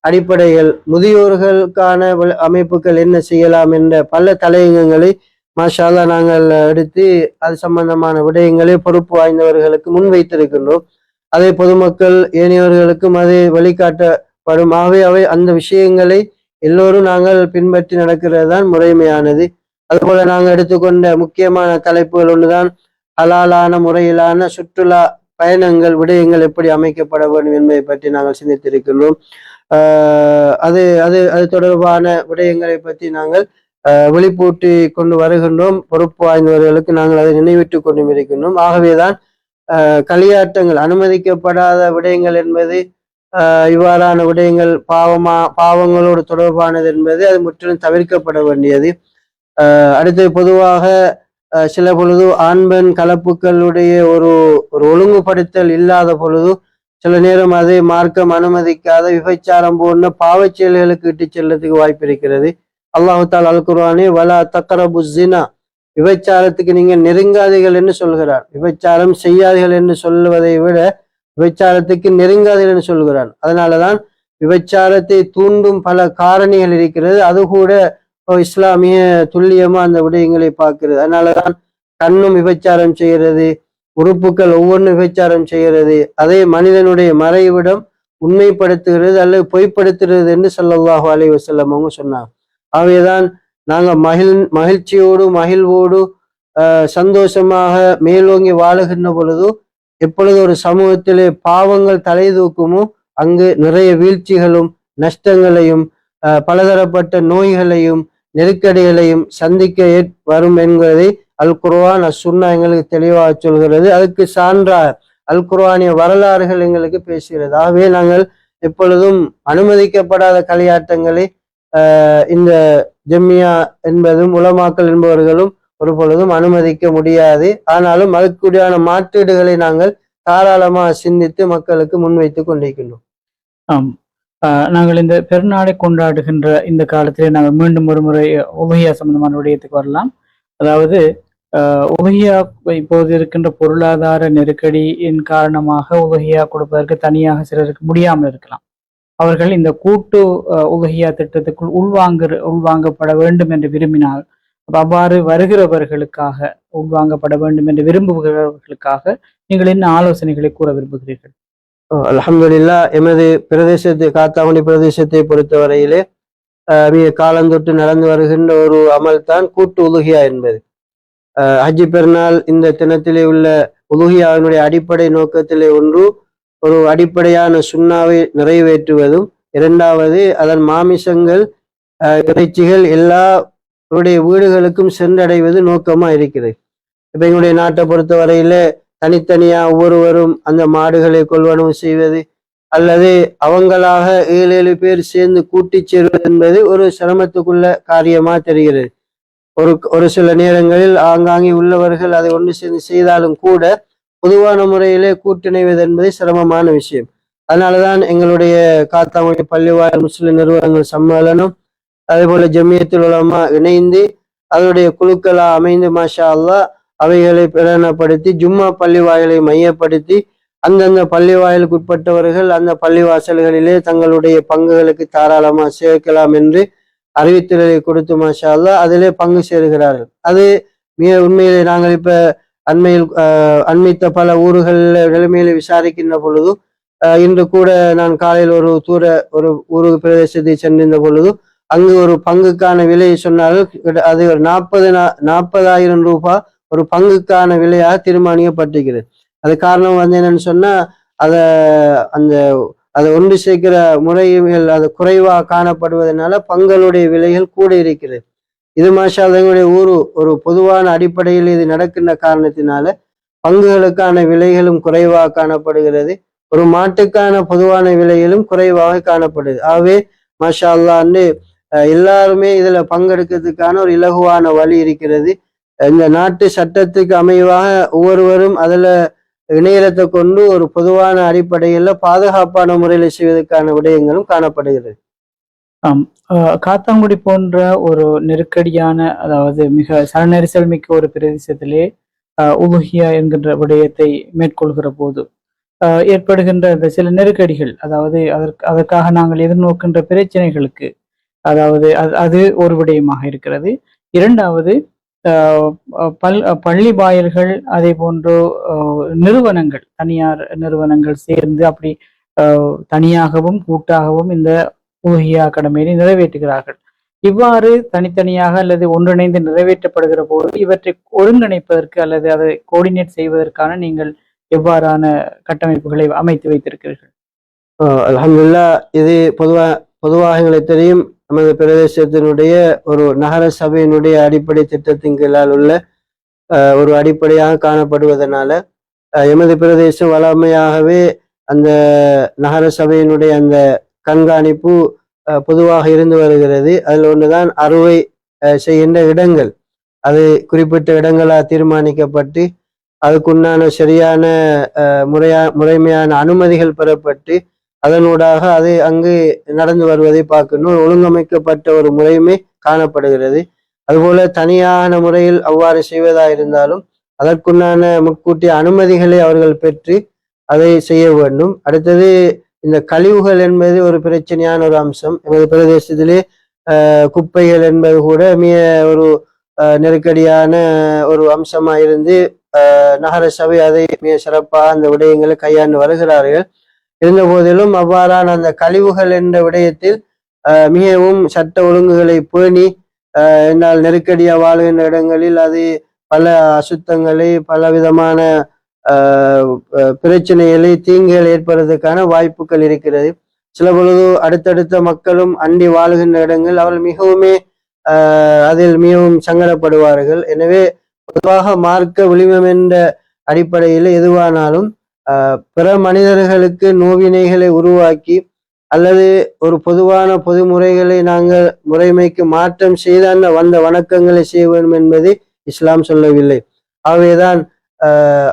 B: அடிப்படைகள், முதியோர்களுக்கான அமைப்புகள் என்ன செய்யலாம் என்ற பல தலையங்கங்களை மாஷா அல்லாஹ் நாங்கள் எடுத்து அது சம்பந்தமான விடயங்களை பொறுப்பு வாய்ந்தவர்களுக்கு முன்வைத்திருக்கின்றோம். அதை பொதுமக்கள் ஏனையவர்களுக்கும் அது வழிகாட்டப்படும். ஆகவே அந்த விஷயங்களை எல்லோரும் நாங்கள் பின்பற்றி நடக்கிறது தான் முறைமையானது. அதுபோல நாங்கள் எடுத்துக்கொண்ட முக்கியமான தலைப்புகள் ஒன்றுதான் ஹலாலான முறையிலான சுற்றுலா பயணங்கள் விடயங்கள் எப்படி அமைக்கப்பட வேண்டும் என்பதை பற்றி நாங்கள் சிந்தித்திருக்கின்றோம். அது அது அது தொடர்பான விடயங்களை பற்றி நாங்கள் விழிப்பூட்டி கொண்டு வருகின்றோம். பொறுப்பு வாய்ந்தவர்களுக்கு நாங்கள் அதை நினைவிட்டுக் கொண்டும் இருக்கின்றோம். ஆகவேதான் களியாட்டங்கள், அனுமதிக்கப்படாத விடயங்கள் என்பது இவ்வாறான விடயங்கள் பாவங்களோடு தொடர்பானது என்பது அது முற்றிலும் தவிர்க்கப்பட வேண்டியது. அடுத்து பொதுவாக சில பொழுது ஆண் பெண் கலப்புகளுடைய ஒரு ஒழுங்குபடுத்தல் இல்லாத பொழுது சில நேரம் அதை மார்க்கம் அனுமதிக்காத விபச்சாரம் போன்ற பாவச் செயல்களுக்கு இட்டு செல்லத்துக்கு வாய்ப்பு இருக்கிறது. அல்லாஹு தாலா அல் குர்ஆனே வலா தக்ரபு ஸினா, விபச்சாரத்துக்கு நீங்க நெருங்காதீர்கள் என்று சொல்கிறார். விபச்சாரம் செய்யாதீர்கள் என்று சொல்வதை விட விபச்சாரத்துக்கு நெருங்காதீர்கள் என்று சொல்கிறான். அதனாலதான் விபச்சாரத்தை தூண்டும் பல காரணிகள் இருக்கிறது. அது கூட இஸ்லாமிய துல்லியமா அந்த விடயங்களை பார்க்கிறது. அதனாலதான் கண்ணும் விபச்சாரம் செய்கிறது, உறுப்புகள் ஒவ்வொன்றும் விபச்சாரம் செய்கிறது. அதே மனிதனுடைய மறைவிடம் உண்மைப்படுத்துகிறது அல்லது பொய்ப்படுத்துகிறது என்று ஸல்லல்லாஹு அலைஹி வஸல்லம் அவங்க சொன்னாங்க. ஆகவேதான் நாங்கள் மகிழ்ச்சியோடு மகிழ்வோடு சந்தோஷமாக மேலோங்கி வாழுகின்ற பொழுது எப்பொழுது ஒரு சமூகத்திலே பாவங்கள் தலை தூக்குமோ அங்கு நிறைய வீழ்ச்சிகளும் நஷ்டங்களையும் பலதரப்பட்ட நோய்களையும் நெருக்கடிகளையும் சந்திக்க வரும் என்பதை அல் குர்ஆன் அஸ்-சுன்னா எங்களுக்கு தெளிவாக சொல்கிறது. அதுக்கு சான்றா அல் குர்ஆனிய வரலாறுகள் எங்களுக்கு பேசுகிறது. ஆகவே நாங்கள் எப்பொழுதும் அனுமதிக்கப்படாத களியாட்டங்களை இந்த ஜம்மியா என்பதும் உலமாக்கள் என்பவர்களும் ஒரு பொழுதும் அனுமதிக்க முடியாது. ஆனாலும் அதற்குரியான மாற்றீடுகளை நாங்கள் தாராளமாக சிந்தித்து மக்களுக்கு முன்வைத்து கொண்டிருக்கின்றோம்.
A: நாங்கள் இந்த பெருநாளை கொண்டாடுகின்ற இந்த காலத்திலே நாங்கள் மீண்டும் ஒரு முறை உபஹியா சம்பந்தமான விடயத்துக்கு வரலாம். அதாவது உதகியா இப்போது இருக்கின்ற பொருளாதார நெருக்கடியின் காரணமாக உதகியா கொடுப்பதற்கு தனியாக சிலருக்கு முடியாமல் இருக்கலாம். அவர்கள் இந்த கூட்டு உதகியா திட்டத்துக்குள் உள்வாங்கப்பட வேண்டும் என்று விரும்பினால், அவ்வாறு வருகிறவர்களுக்காக உள்வாங்கப்பட வேண்டும் என்று விரும்புகிறவர்களுக்காக நீங்கள் என்ன ஆலோசனைகளை கூற விரும்புகிறீர்கள்?
B: அல்ஹம்துலில்லாஹ், எமது பிரதேசத்தை காத்தாங்குடி பிரதேசத்தை பொறுத்தவரையிலே மிக காலந்தொட்டு நடந்து வருகின்ற ஒரு அமல் தான் கூட்டு உலுகியா என்பது. ஹஜ்ஜி பெருநாள் இந்த தினத்திலே உள்ள உலுகியாவினுடைய அடிப்படை நோக்கத்திலே ஒன்று ஒரு அடிப்படையான சுண்ணாவை நிறைவேற்றுவதும், இரண்டாவது அதன் மாமிசங்கள் இறைச்சிகள் எல்லாருடைய வீடுகளுக்கும் சென்றடைவது நோக்கமா இருக்கிறது. இப்ப எங்களுடைய நாட்டை பொறுத்தவரையில தனித்தனியா ஒவ்வொருவரும் அந்த மாடுகளை கொள்வனவு செய்வது அல்லது அவங்களாக 7 பேர் சேர்ந்து கூட்டி சேர்வது என்பது ஒரு சிரமத்துக்குள்ள காரியமா தெரிகிறது. ஒரு சில நேரங்களில் ஆங்காங்கே உள்ளவர்கள் அதை ஒன்று சேர்ந்து செய்தாலும் கூட பொதுவான முறையிலே கூட்டிணைவது என்பது சிரமமான விஷயம். அதனாலதான் எங்களுடைய காத்தாங்குடி பள்ளிவாயல் முஸ்லிம் நிறுவனங்கள் சம்மேளனம், அதே போல ஜமியத்துல் உலமா இணைந்து அதனுடைய குழுக்களா அமைந்து மாஷா அல்லாஹ் அவைகளை பிரகடனப்படுத்தி ஜும்மா பள்ளி வாயிலை மையப்படுத்தி அந்தந்த பள்ளி வாயிலுக்கு உட்பட்டவர்கள் அந்த பள்ளிவாசல்களிலே தங்களுடைய பங்குகளுக்கு தாராளமா சேர்க்கலாம் என்று அறிவித்தலை கொடுத்து மாஷா அல்லாஹ் அதிலே பங்கு சேருகிறார்கள். அது மிக உண்மையிலே நாங்கள் இப்ப அண்மித்த பல ஊர்களில் நிலைமையில விசாரிக்கின்ற பொழுது, இன்று கூட நான் காலையில் ஒரு ஊரு பிரதேசத்தை சென்றிருந்த பொழுது அங்கு ஒரு பங்குக்கான விலையை சொன்னார்கள். அது ஒரு 40,000 ரூபாய் ஒரு பங்குக்கான விலையாக தீர்மானிக்கப்பட்டிருக்கிறது. அது காரணம் என்னன்னு சொன்னா அதை ஒன்று சேர்க்கிற முறைகள் அது குறைவாக காணப்படுவதனால பங்களுடைய விலைகள் கூட இருக்கிறது. இது மாஷா எங்களுடைய ஒரு பொதுவான அடிப்படையில் இது நடக்கின்ற காரணத்தினால பங்குகளுக்கான விலைகளும் குறைவாக காணப்படுகிறது. ஒரு மாட்டுக்கான பொதுவான விலைகளும் குறைவாக காணப்படுது. ஆகவே மாஷா அல்லான்னு எல்லாருமே இதுல பங்கெடுக்கிறதுக்கான ஒரு இலகுவான வழி இருக்கிறது. இந்த நாட்டு சட்டத்துக்கு அமைவாக ஒவ்வொருவரும் அதுல இணையத்தை கொண்டு ஒரு பொதுவான அடிப்படையில் பாதுகாப்பான முறையில செய்வதற்கான விடயங்களும் காணப்படுகிறது.
A: காத்தாங்குடி போன்ற ஒரு நெருக்கடியான, அதாவது மிக சனநெரிசல் மிக்க ஒரு பிரதேசத்திலே உலுஹியா என்கின்ற விடயத்தை மேற்கொள்கிற போது ஏற்படுகின்ற அந்த சில நெருக்கடிகள், அதாவது அதற்காக நாங்கள் எதிர்நோக்கின்ற பிரச்சனைகளுக்கு, அதாவது அது ஒரு விடயமாக இருக்கிறது. இரண்டாவது, பள்ளி வாயில்கள், அதே போன்று நிறுவனங்கள், தனியார் நிறுவனங்கள் சேர்ந்து அப்படி தனியாகவும் கூட்டாகவும் இந்த உலுஹியா கடமையை நிறைவேற்றுகிறார்கள். இவ்வாறு தனித்தனியாக அல்லது ஒன்றிணைந்து நிறைவேற்றப்படுகிற போது இவற்றை ஒருங்கிணைப்பதற்கு அல்லது அதை கோஆர்டினேட் செய்வதற்கான நீங்கள் எவ்வாறான கட்டமைப்புகளை அமைத்து வைத்திருக்கிறீர்கள்?
B: அல்ஹம்துலில்லாஹ், இது பொதுவாக எங்களுக்கு தெரியும், நமது பிரதேசத்தினுடைய ஒரு நகர சபையினுடைய அடிப்படை திட்டத்தின் கீழால் உள்ள ஒரு அடிப்படையாக காணப்படுவதனால எமது பிரதேசம் வளமையாகவே அந்த நகர சபையினுடைய அந்த கண்காணிப்பு பொதுவாக இருந்து வருகிறது. அதில் ஒன்றுதான் அறுவை செய்கின்ற இடங்கள். அது குறிப்பிட்ட இடங்களாக தீர்மானிக்கப்பட்டு அதுக்குண்டான சரியான முறைமையான அனுமதிகள் பெறப்பட்டு அதனூடாக அது அங்கு நடந்து வருவதை பார்க்கணும். ஒழுங்கமைக்கப்பட்ட ஒரு முறையுமே காணப்படுகிறது. அதுபோல தனியான முறையில் அவ்வாறு செய்வதா இருந்தாலும் அதற்குண்டான முன்கூட்டிய அனுமதிகளை அவர்கள் பெற்று அதை செய்ய வேண்டும். அடுத்தது, இந்த கழிவுகள் என்பது ஒரு பிரச்சனையான ஒரு அம்சம். எமது பிரதேசத்திலே குப்பைகள் என்பது கூட மிக ஒரு நெருக்கடியான ஒரு அம்சமா இருந்து நகர சபை அதை மிக சிறப்பாக அந்த விடயங்களை கையாண்டு வருகிறார்கள். இருந்த போதிலும் அவ்வாறான அந்த கழிவுகள் என்ற விடயத்தில் மிகவும் சட்ட ஒழுங்குகளை பேணி என்னால் நெருக்கடியா வாழ்கின்ற இடங்களில் அது பல அசுத்தங்களை, பல விதமான பிரச்சனைகளை, தீங்குகள் ஏற்படுவதற்கான வாய்ப்புகள் இருக்கிறது. சில பொழுது அடுத்தடுத்த மக்களும் அண்டி வாழ்கின்ற இடங்கள் அவர்கள் மிகவுமே அதில் மிகவும் சங்கடப்படுவார்கள். எனவே பொதுவாக மார்க்க விளிமம் என்ற அடிப்படையில் எதுவானாலும் பிற மனிதர்களுக்கு நோவினைகளை உருவாக்கி அல்லது ஒரு பொதுவான பொதுமுறைகளை நாங்கள் முறைமைக்கு மாற்றம் செய்த வந்த வணக்கங்களை செய்ய வேண்டும் என்பது இஸ்லாம் சொல்லவில்லை. ஆகவேதான்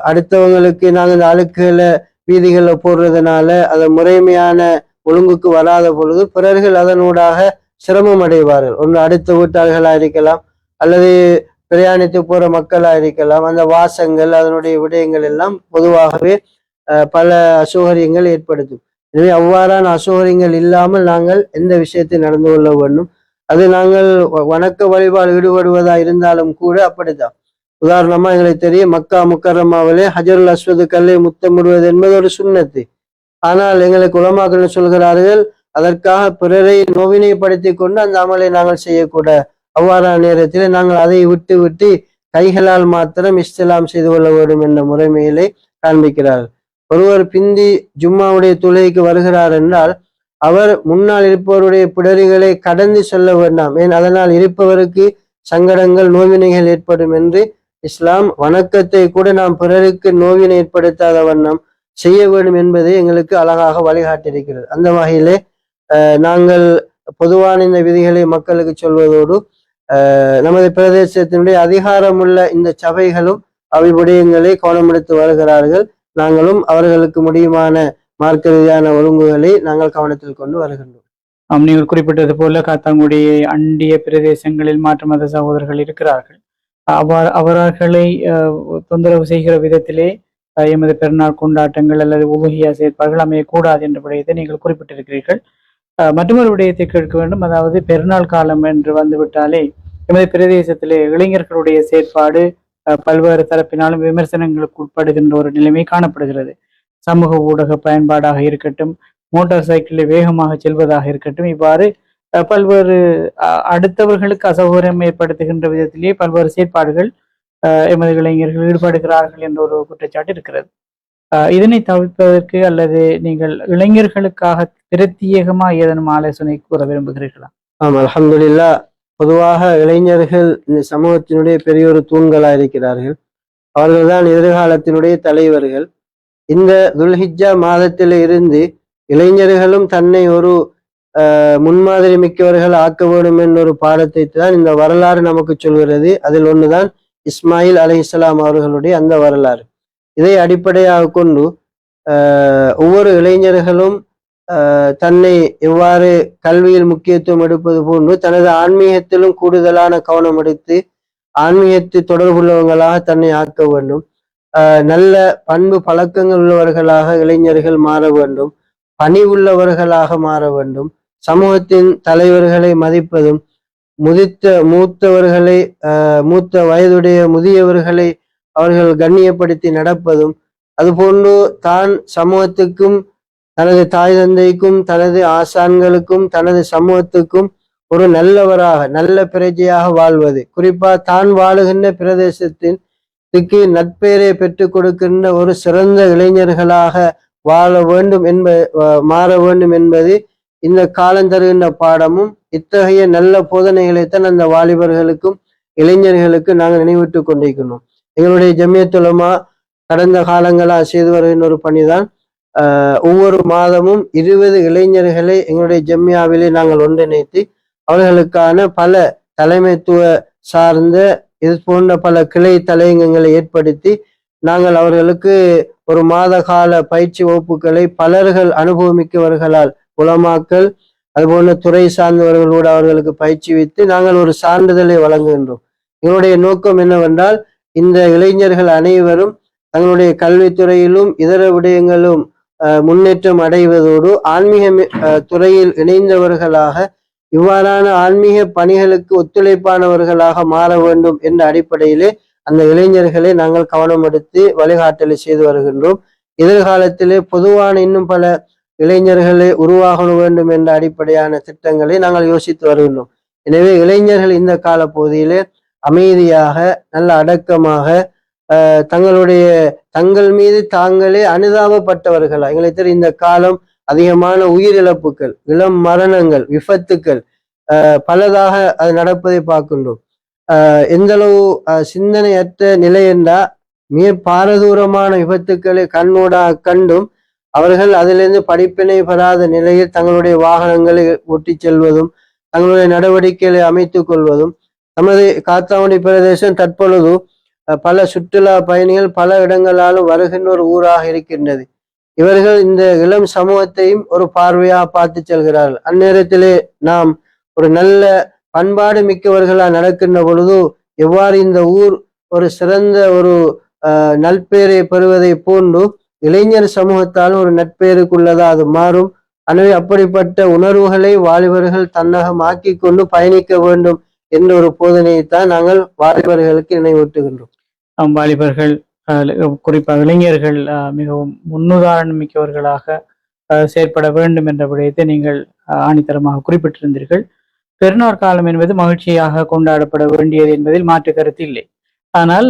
B: அடுத்தவங்களுக்கு நாங்கள் இந்த அழுக்குகளை வீதிகளில் போடுறதுனால அதை முறைமையான ஒழுங்குக்கு வராத பொழுது பிறர்கள் அதனூடாக சிரமம் அடைவார்கள். ஒன்று அடுத்த வீட்டாளர்களாக இருக்கலாம் அல்லது பிரயாணித்து போற மக்களா இருக்கலாம், அந்த வாசங்கள் அதனுடைய விடயங்கள் எல்லாம் பொதுவாகவே பல அசௌகரியங்கள் ஏற்படுத்தும். எனவே அவ்வாறான அசௌகரியங்கள் இல்லாமல் நாங்கள் எந்த விஷயத்தை நடந்து கொள்ள வேண்டும். அது நாங்கள் வணக்க வழிபாடு ஈடுபடுவதா இருந்தாலும் கூட அப்படித்தான். உதாரணமா எங்களுக்கு தெரியும், மக்கா முக்கரமாவிலே ஹஜருல் அஸ்வது கல்லை முத்தமிடுவது என்பது ஒரு சுன்னத்து. ஆனால் எங்களுக்கு உலமாக்கள் சொல்கிறார்கள், அதற்காக பிறரை நோவினைப்படுத்தி கொண்டு அந்த அமலை நாங்கள் செய்யக்கூட. அவ்வாறான நேரத்தில் நாங்கள் அதை விட்டு விட்டு கைகளால் மாத்திரம் இஸ்லாம் செய்து கொள்ள வேண்டும் என்ற முறைமையிலே காண்பிக்கிறார்கள். ஒருவர் பிந்தி ஜும்மாவுடைய தொழுகைக்கு வருகிறார் என்றால் அவர் முன்னால் இருப்பவருடைய பிடரிகளை கடந்து செல்ல வேண்டாம். ஏன் அதனால் இருப்பவருக்கு சங்கடங்கள் நோவினைகள் ஏற்படும் என்று இஸ்லாம் வணக்கத்தை கூட நாம் பிறருக்கு நோவினை ஏற்படுத்தாத வண்ணம் செய்ய வேண்டும் என்பதை எங்களுக்கு அழகாக வழிகாட்டியிருக்கிறது. அந்த வகையிலே நாங்கள் பொதுவான இந்த விதிகளை மக்களுக்கு சொல்வதோடு நமது பிரதேசத்தினுடைய அதிகாரமுள்ள இந்த சபைகளும் அவை விடயங்களை கவனமெடுத்து வருகிறார்கள். நாங்களும் அவர்களுக்கு முடியுமான மார்க்க ரீதியான ஒழுங்குகளை நாங்கள் கவனத்தில் கொண்டு வருகின்றோம்.
A: நீங்கள் குறிப்பிட்டது போல காத்தாங்குடி அண்டிய பிரதேசங்களில் மாற்று மத சகோதரர்கள் இருக்கிறார்கள். அவர்களை தொந்தரவு செய்கிற விதத்திலே எமது பெருநாள் கொண்டாட்டங்கள் அல்லது உபகியா செயற்பாடுகள் அமையக்கூடாது என்ற விடயத்தை நீங்கள் குறிப்பிட்டிருக்கிறீர்கள். மற்றொரு விடயத்தை கேட்க வேண்டும். அதாவது பெருநாள் காலம் என்று வந்துவிட்டாலே எமது பிரதேசத்திலே இளைஞர்களுடைய செயற்பாடு பல்வேறு தரப்பினாலும் விமர்சனங்களுக்கு உட்படுகின்ற ஒரு நிலைமை காணப்படுகிறது. சமூக ஊடக பயன்பாடாக இருக்கட்டும், மோட்டார் சைக்கிளில் வேகமாக செல்வதாக இருக்கட்டும், இவ்வாறு பல்வேறு அடுத்தவர்களுக்கு அசௌகரியம் ஏற்படுத்துகின்ற விதத்திலேயே பல்வேறு செயற்பாடுகள் எமது இளைஞர்கள் ஈடுபடுகிறார்கள் என்ற ஒரு குற்றச்சாட்டு இருக்கிறது. இதனை தவிர்ப்பதற்கு அல்லது நீங்கள் இளைஞர்களுக்காக பிரத்யேகமாக ஏதேனும் ஆலோசனை கூற விரும்புகிறீர்களா?
B: ஆமாம், அல்ஹம்துலில்லாஹ். பொதுவாக இளைஞர்கள் இந்த சமூகத்தினுடைய பெரிய ஒரு தூண்களா இருக்கிறார்கள். அவர்கள்தான் எதிர்காலத்தினுடைய தலைவர்கள். இந்த துல்ஹிஜ்ஜா மாதத்தில இருந்து இளைஞர்களும் தன்னை ஒரு முன்மாதிரி மிக்கவர்கள் ஆக்க வேண்டும் என்ற ஒரு பாடத்தை தான் இந்த வரலாறு நமக்கு சொல்கிறது. அதில் ஒன்றுதான் இஸ்மாயில் அலைஹிஸ்ஸலாம் அவர்களுடைய அந்த வரலாறு. இதை அடிப்படையாக கொண்டு ஒவ்வொரு இளைஞர்களும் தன்னை எவ்வாறு கல்வியில் முக்கியத்துவம் எடுப்பது போன்று தனது ஆன்மீகத்திலும் கூடுதலான கவனம் எடுத்து ஆன்மீகத்தை தொடர்புள்ளவங்களாக தன்னை ஆக்க வேண்டும். நல்ல பண்பு பழக்கங்கள் உள்ளவர்களாக இளைஞர்கள் மாற வேண்டும். பணிவுள்ளவர்களாக மாற வேண்டும். சமூகத்தின் தலைவர்களை மதிப்பதும், மூத்தவர்களை மூத்த வயதுடைய முதியவர்களை அவர்கள் கண்ணியப்படுத்தி நடப்பதும், அதுபோன்று தான் சமூகத்துக்கும் தனது தாய் தந்தைக்கும் தனது ஆசான்களுக்கும் தனது சமூகத்துக்கும் ஒரு நல்லவராக நல்ல பிரஜையாக வாழ்வது, குறிப்பா தான் வாழுகின்ற பிரதேசத்திற்கு நட்பெயரை பெற்றுக் கொடுக்கின்ற ஒரு சிறந்த இளைஞர்களாக வாழ வேண்டும் மாற வேண்டும் என்பது இந்த காலம் தருகின்ற பாடமும். இத்தகைய நல்ல போதனைகளைத்தான் அந்த வாலிபர்களுக்கும் இளைஞர்களுக்கும் நாங்கள் நினைவிட்டு கொண்டிருக்கணும். எங்களுடைய ஜமியத் உலமா கடந்த காலங்களாக செய்து வருகின்ற ஒரு பணிதான், ஒவ்வொரு மாதமும் 20 இளைஞர்களை எங்களுடைய ஜம்மியாவிலே நாங்கள் ஒன்றிணைத்து அவர்களுக்கான பல தலைமைத்துவ சார்ந்த இது போன்ற பல கிளை தலையங்கங்களை ஏற்படுத்தி நாங்கள் அவர்களுக்கு ஒரு மாத கால பயிற்சி வகுப்புகளை பலர்கள் அனுபவமிக்கவர்களால் உலமாக்கள் அதுபோன்ற துறை சார்ந்தவர்களோடு அவர்களுக்கு பயிற்சி வைத்து நாங்கள் ஒரு சான்றிதழை வழங்குகின்றோம். எங்களுடைய நோக்கம் என்னவென்றால், இந்த இளைஞர்கள் அனைவரும் தங்களுடைய கல்வித்துறையிலும் இதர விடயங்களும் முன்னேற்றம் அடைவதோடு ஆன்மீக துறையில் இணைந்தவர்களாக இவ்வாறான ஆன்மீக பணிகளுக்கு ஒத்துழைப்பானவர்களாக மாற வேண்டும் என்ற அடிப்படையிலே அந்த இளைஞர்களை நாங்கள் கவனம் எடுத்து வழிகாட்டலை செய்து வருகின்றோம். எதிர்காலத்திலே பொதுவான இன்னும் பல இளைஞர்களை உருவாக வேண்டும் என்ற அடிப்படையான திட்டங்களை நாங்கள் யோசித்து வருகின்றோம். எனவே இளைஞர்கள் இந்த கால பகுதியிலே அமைதியாக நல்ல அடக்கமாக தங்கள் மீது தாங்களே அனுதாபப்பட்டவர்களா. எங்களுக்கு தெரியும், இந்த காலம் அதிகமான உயிரிழப்புகள், இளம் மரணங்கள், விபத்துக்கள் பலதாக அது நடப்பதை பார்க்கின்றோம். எந்த அளவு சிந்தனையற்ற நிலை என்றா மிக பாரதூரமான விபத்துக்களை கண்ணூடாக கண்டும் அவர்கள் அதிலிருந்து படிப்பினை பெறாத நிலையில் தங்களுடைய வாகனங்களை ஓட்டி செல்வதும் தங்களுடைய நடவடிக்கைகளை அமைத்துக் கொள்வதும். நமது காத்தாங்குடி பிரதேசம் தற்பொழுது பல சுற்றுலா பயணிகள் பல இடங்களாலும் வருகின்ற ஒரு ஊராக இருக்கின்றது. இவர்கள் இந்த இளம் சமூகத்தையும் ஒரு பார்வையாக பார்த்து செல்கிறார்கள். அந்நேரத்திலே நாம் ஒரு நல்ல பண்பாடு மிக்கவர்களாக நடக்கின்ற பொழுது எவ்வாறு இந்த ஊர் ஒரு சிறந்த ஒரு நற்பெயரை பெறுவதை போன்று இளைஞர் சமூகத்தாலும் ஒரு நட்பெயருக்குள்ளதா அது மாறும். எனவே அப்படிப்பட்ட உணர்வுகளை வாலிபர்கள் தன்னகம் ஆக்கி கொண்டு பயணிக்க வேண்டும் என்ற ஒரு போதனையைத்தான் நாங்கள் வாலிபர்களுக்கு நினைவூட்டுகின்றோம்.
A: வாலிபர்கள் குறிப்பாக இளைஞர்கள் மிகவும் முன்னுதாரணம் மிக்கவர்களாக செயற்பட வேண்டும் என்ற விடயத்தை நீங்கள் ஆணித்தரமாக குறிப்பிட்டிருந்தீர்கள். பெருநாள் காலம் என்பது மகிழ்ச்சியாக கொண்டாடப்பட வேண்டியது என்பதில் மாற்று கருத்து இல்லை. ஆனால்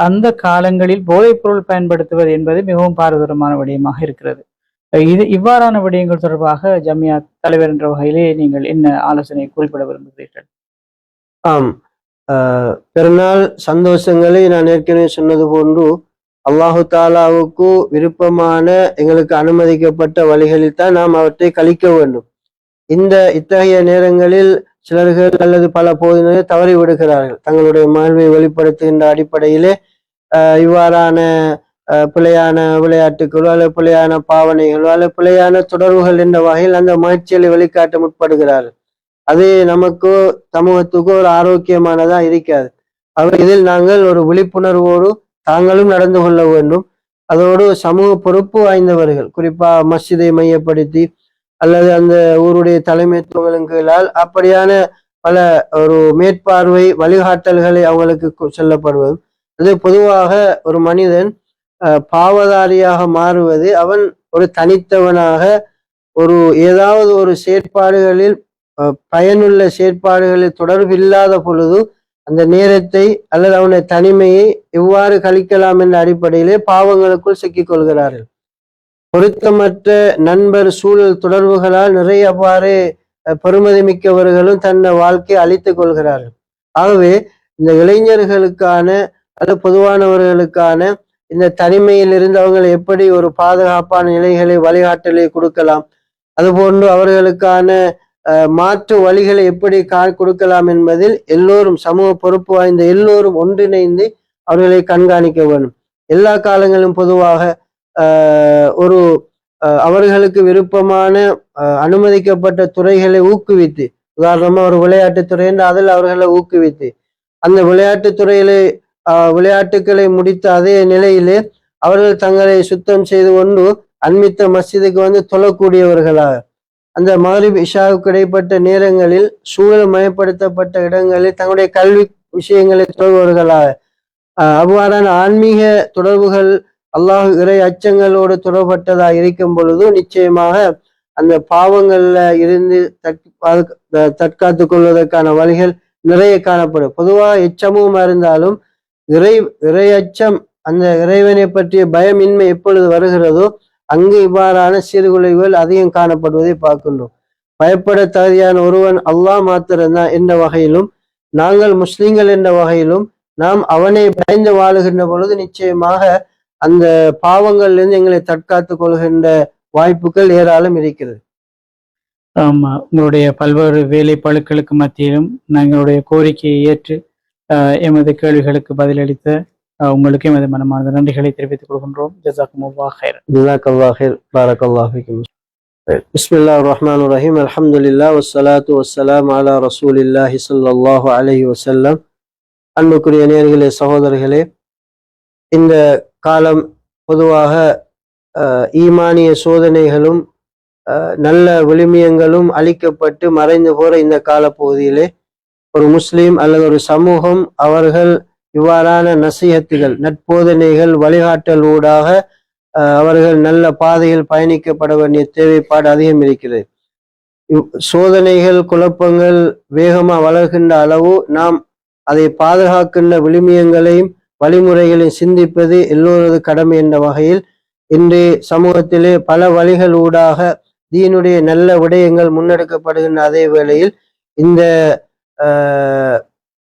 A: அந்த காலங்களில் போதைப் பொருள் பயன்படுத்துவது என்பது மிகவும் பாரதூரமான விடயமாக இருக்கிறது. இவ்வாறான விடயங்கள் தொடர்பாக ஜமியா தலைவர் என்ற வகையிலே நீங்கள் என்ன ஆலோசனை குறிப்பிட விரும்புகிறீர்கள்?
B: ஆம், பெருநாள் சந்தோஷங்களை நான் ஏற்கனவே சொன்னது போன்று அல்லாஹு தாலாவுக்கு விருப்பமான எங்களுக்கு அனுமதிக்கப்பட்ட வழிகளில் தான் நாம் அவற்றை கழிக்க வேண்டும். இத்தகைய நேரங்களில் சிலர்கள் அல்லது பல போதினரை தவறி விடுகிறார்கள். தங்களுடைய மகிழ்வை வெளிப்படுத்துகின்ற அடிப்படையிலே இவ்வாறான பிழையான விளையாட்டுகளோ அல்லது பிழையான பாவனைகளோ அல்லது பிழையான தொடர்புகள் என்ற வகையில் அந்த மகிழ்ச்சிகளை வெளிக்காட்ட முற்படுகிறார்கள். அது நமக்கோ சமூகத்துக்கோ ஒரு ஆரோக்கியமானதா இருக்காது. இதில் நாங்கள் ஒரு விழிப்புணர்வோடு தாங்களும் நடந்து கொள்ள வேண்டும். அதோடு சமூக பொறுப்பு வாய்ந்தவர்கள், குறிப்பா மஸ்ஜிதை மையப்படுத்தி அல்லது அந்த ஊருடைய தலைமைத்துவங்களால் அப்படியான பல ஒரு மேற்பார்வை வழிகாட்டல்களை அவங்களுக்கு செல்லப்படுவது. அது பொதுவாக ஒரு மனிதன் பாவதாரியாக மாறுவது அவன் ஒரு தனித்தவனாக ஒரு ஏதாவது ஒரு செயற்பாடுகளில் பயனுள்ள செயற்பாடுகளில் தொடர்பு இல்லாத பொழுது அந்த நேரத்தை அல்லது அவனுடைய தனிமையை எவ்வாறு கழிக்கலாம் என்ற அடிப்படையிலே பாவங்களுக்குள் சிக்கிக் கொள்கிறார்கள். பொருத்தமற்ற நண்பர் சூழல் தொடர்புகளால் நிறைய அவ்வாறு பெருமதி மிக்கவர்களும் தன்னை வாழ்க்கையை அழித்துக் கொள்கிறார்கள். ஆகவே இந்த இளைஞர்களுக்கான அல்லது பொதுவானவர்களுக்கான இந்த தனிமையில் இருந்து அவங்களை எப்படி ஒரு பாதுகாப்பான நிலைகளை வழிகாட்டலை கொடுக்கலாம், அதுபோன்று அவர்களுக்கான மாற்று வழிகளை எப்படி கொடுக்கலாம் என்பதில் எல்லோரும் சமூக பொறுப்பு வாய்ந்த எல்லோரும் ஒன்றிணைந்து அவர்களை கண்காணிக்க வேண்டும். எல்லா காலங்களிலும் பொதுவாக ஒரு அவர்களுக்கு விருப்பமான அனுமதிக்கப்பட்ட துறைகளை ஊக்குவித்து, உதாரணமா ஒரு விளையாட்டு துறை என்று அதில் அவர்களை ஊக்குவித்து அந்த விளையாட்டு துறையிலே விளையாட்டுக்களை முடித்த அதே நிலையிலே அவர்கள் தங்களை சுத்தம் செய்து கொண்டு அண்மித்த மஸ்ஜிதுக்கு வந்து தொழக்கூடியவர்களாக அந்த மக்ரிப் இஷாவுக்கு இடைப்பட்ட நேரங்களில் சூழல் மயப்படுத்தப்பட்ட இடங்களில் தங்களுடைய கல்வி விஷயங்களை தொடர்பவர்களாக அவ்வாறான ஆன்மீக தொடர்புகள் அல்லாஹ் இறை அச்சங்களோடு தொடர்பட்டதாக இருக்கும் பொழுது நிச்சயமாக அந்த பாவங்கள்ல இருந்து தற்காத்து கொள்வதற்கான வழிகள் நிறைய காணப்படும். பொதுவாக எச்சமுமா இருந்தாலும் இறை அச்சம், அந்த இறைவனை பற்றிய பயமின்மை எப்பொழுது வருகிறதோ அங்கு இவ்வாறான சீர்குலைவுகள் அதிகம் காணப்படுவதை பார்க்கின்றோம். பயப்பட தகுதியான ஒருவன் அல்லாஹ் மாத்திரம்தான் என்ற வகையிலும் நாங்கள் முஸ்லிம்கள் என்ற வகையிலும் நாம் அவனை பயந்து வாழுகின்ற பொழுது நிச்சயமாக அந்த பாவங்களிலிருந்து எங்களை தற்காத்துக் கொள்கின்ற வாய்ப்புகள் ஏராளம் இருக்கிறது.
A: ஆமா, உங்களுடைய பல்வேறு வேலை பழுக்களுக்கு மத்தியிலும் எங்களுடைய கோரிக்கையை ஏற்று எமது கேள்விகளுக்கு பதிலளித்த உங்களுக்கு எமது மனமார்ந்த நன்றிகளை தெரிவித்துக் கொள்கின்றோம். ஜஸாக்குமுல்லாஹ் கைரன்.
B: ஜஸாக்கல்லாஹ் கைர். பாரக்கல்லாஹ் ஃபீக்கும். பிஸ்மில்லாஹிர் ரஹ்மானிர் ரஹீம். அல்ஹம்துலில்லாஹ் வஸ்ஸலாத்து வஸ்ஸலாமு அலா ரசூலில்லாஹி ஸல்லல்லாஹு அலைஹி வஸல்லம். அன்புக்குரிய நேயர்களே, சகோதரர்களே, இந்த காலம் பொதுவாக ஈமானிய சோதனைகளும் நல்ல விழுமியங்களும் அளிக்கப்பட்டு மறைந்து போற இந்த காலப்பகுதியிலே ஒரு முஸ்லீம் அல்லது ஒரு சமூகம் அவர்கள் இவ்வாறான நசீஹத்துகள், நட்போதனைகள், வழிகாட்டல் ஊடாக அவர்கள் நல்ல பாதையில் பயணிக்கப்பட வேண்டிய தேவைப்பாடு அதிகம் இருக்கிறது. சோதனைகள், குழப்பங்கள் வேகமா வளர்கின்ற அளவு நாம் அதை பாதுகாக்கின்ற விழுமியங்களையும் வழிமுறைகளையும் சிந்திப்பது எல்லோரது கடமை என்ற வகையில் இன்று சமூகத்திலே பல வழிகள் ஊடாக தீனுடைய நல்ல விடயங்கள் முன்னெடுக்கப்படுகின்ற அதே வேளையில் இந்த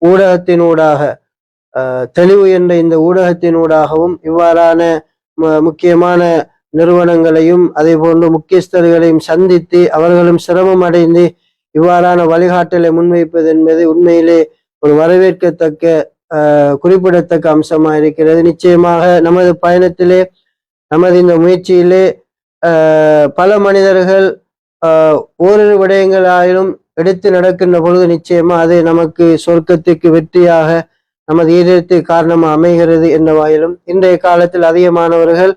B: ஊடகத்தினூடாக தெளிவு என்ற இந்த ஊடகத்தினூடாகவும் இவ்வாறான முக்கியமான நிறுவனங்களையும் அதே போன்று முக்கியஸ்தர்களையும் சந்தித்து அவர்களும் சிரமம் அடைந்து இவ்வாறான வழிகாட்டலை முன்வைப்பது என்பது உண்மையிலே ஒரு வரவேற்கத்தக்க குறிப்பிடத்தக்க அம்சமாக இருக்கிறது. நிச்சயமாக நமது பயணத்திலே, நமது இந்த முயற்சியிலே பல மனிதர்கள் ஓரிரு விடயங்களாயிலும் எடுத்து நடக்கின்ற பொழுது நிச்சயமா அது நமக்கு சொர்க்கத்துக்கு வெற்றியாக நமது ஈரத்து காரணமாக அமைகிறது என்னவாயிலும் இன்றைய காலத்தில் அதிகமானவர்கள்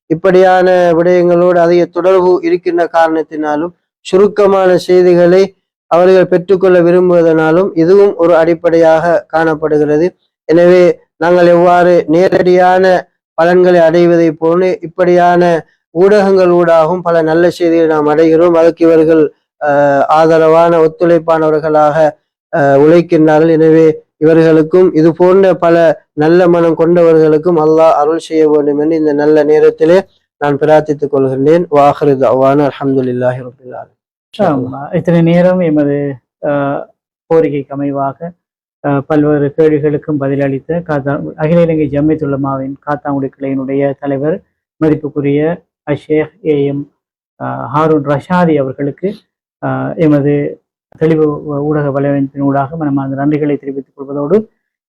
B: இப்படியான விடயங்களோடு அதிக தொடர்பு இருக்கின்ற காரணத்தினாலும் சுருக்கமான செய்திகளை அவர்கள் பெற்றுக்கொள்ள விரும்புவதனாலும் இதுவும் ஒரு அடிப்படையாக காணப்படுகிறது. எனவே நாங்கள் எவ்வாறு நேரடியான பலன்களை அடைவதை போன்று இப்படியான ஊடகங்கள் ஊடாகவும் பல நல்ல செய்திகளை நாம் அடைகிறோம். அதற்கு இவர்கள் ஆதரவான ஒத்துழைப்பானவர்களாக உழைக்கின்றார்கள். எனவே இவர்களுக்கும் இது போன்ற பல நல்ல மனம் கொண்டவர்களுக்கும் அல்லாஹ் அருள் செய்ய வேண்டும் என்று இந்த நல்ல நேரத்திலே நான் பிரார்த்தித்துக் கொள்கின்றேன். வாஹிரு தஅவானா அல்ஹம்துலில்லாஹி ரப்பில் ஆலமீன்.
A: இத்தனை நேரம் எமது கோரிக்கைக்கு அமைவாக பல்வேறு கேள்விகளுக்கும் பதிலளித்த அகில இலங்கை ஜம்மியத்துல் உலமாவின் காத்தாங்குடி கிளையினுடைய தலைவர் மதிப்புக்குரிய ஷேக் ஏஎம் ஹாரூன் ரஷாதி அவர்களுக்கு எமது தெளிவு ஊடக வலையமைப்பின் ஊடாக மனமார்ந்த நன்றிகளை தெரிவித்துக் கொள்வதோடு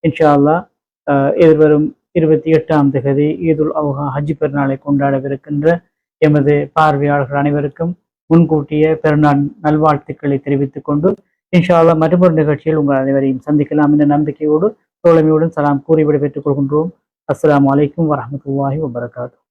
A: இன்ஷா அல்லாஹ் எதிர்வரும் 28ஆம் தேதி ஈதுல் அல்ஹா ஹஜ் பெருநாளை கொண்டாடவிருக்கின்ற எமது பார்வையாளர்கள் அனைவருக்கும் முன்கூட்டிய பெருநாள் நல்வாழ்த்துக்களை தெரிவித்துக் கொண்டு இன்ஷா அல்லாஹ் மற்றொரு நிகழ்ச்சியில் உங்கள் அனைவரையும் சந்திக்கலாம் என்ற நம்பிக்கையோடு தோழமையுடன் சலாம் கூறி விடைபெற்றுக் கொள்கின்றோம். அஸ்ஸலாமு அலைக்கும் வரஹ்மத்துல்லாஹி வபரகாத்துஹு.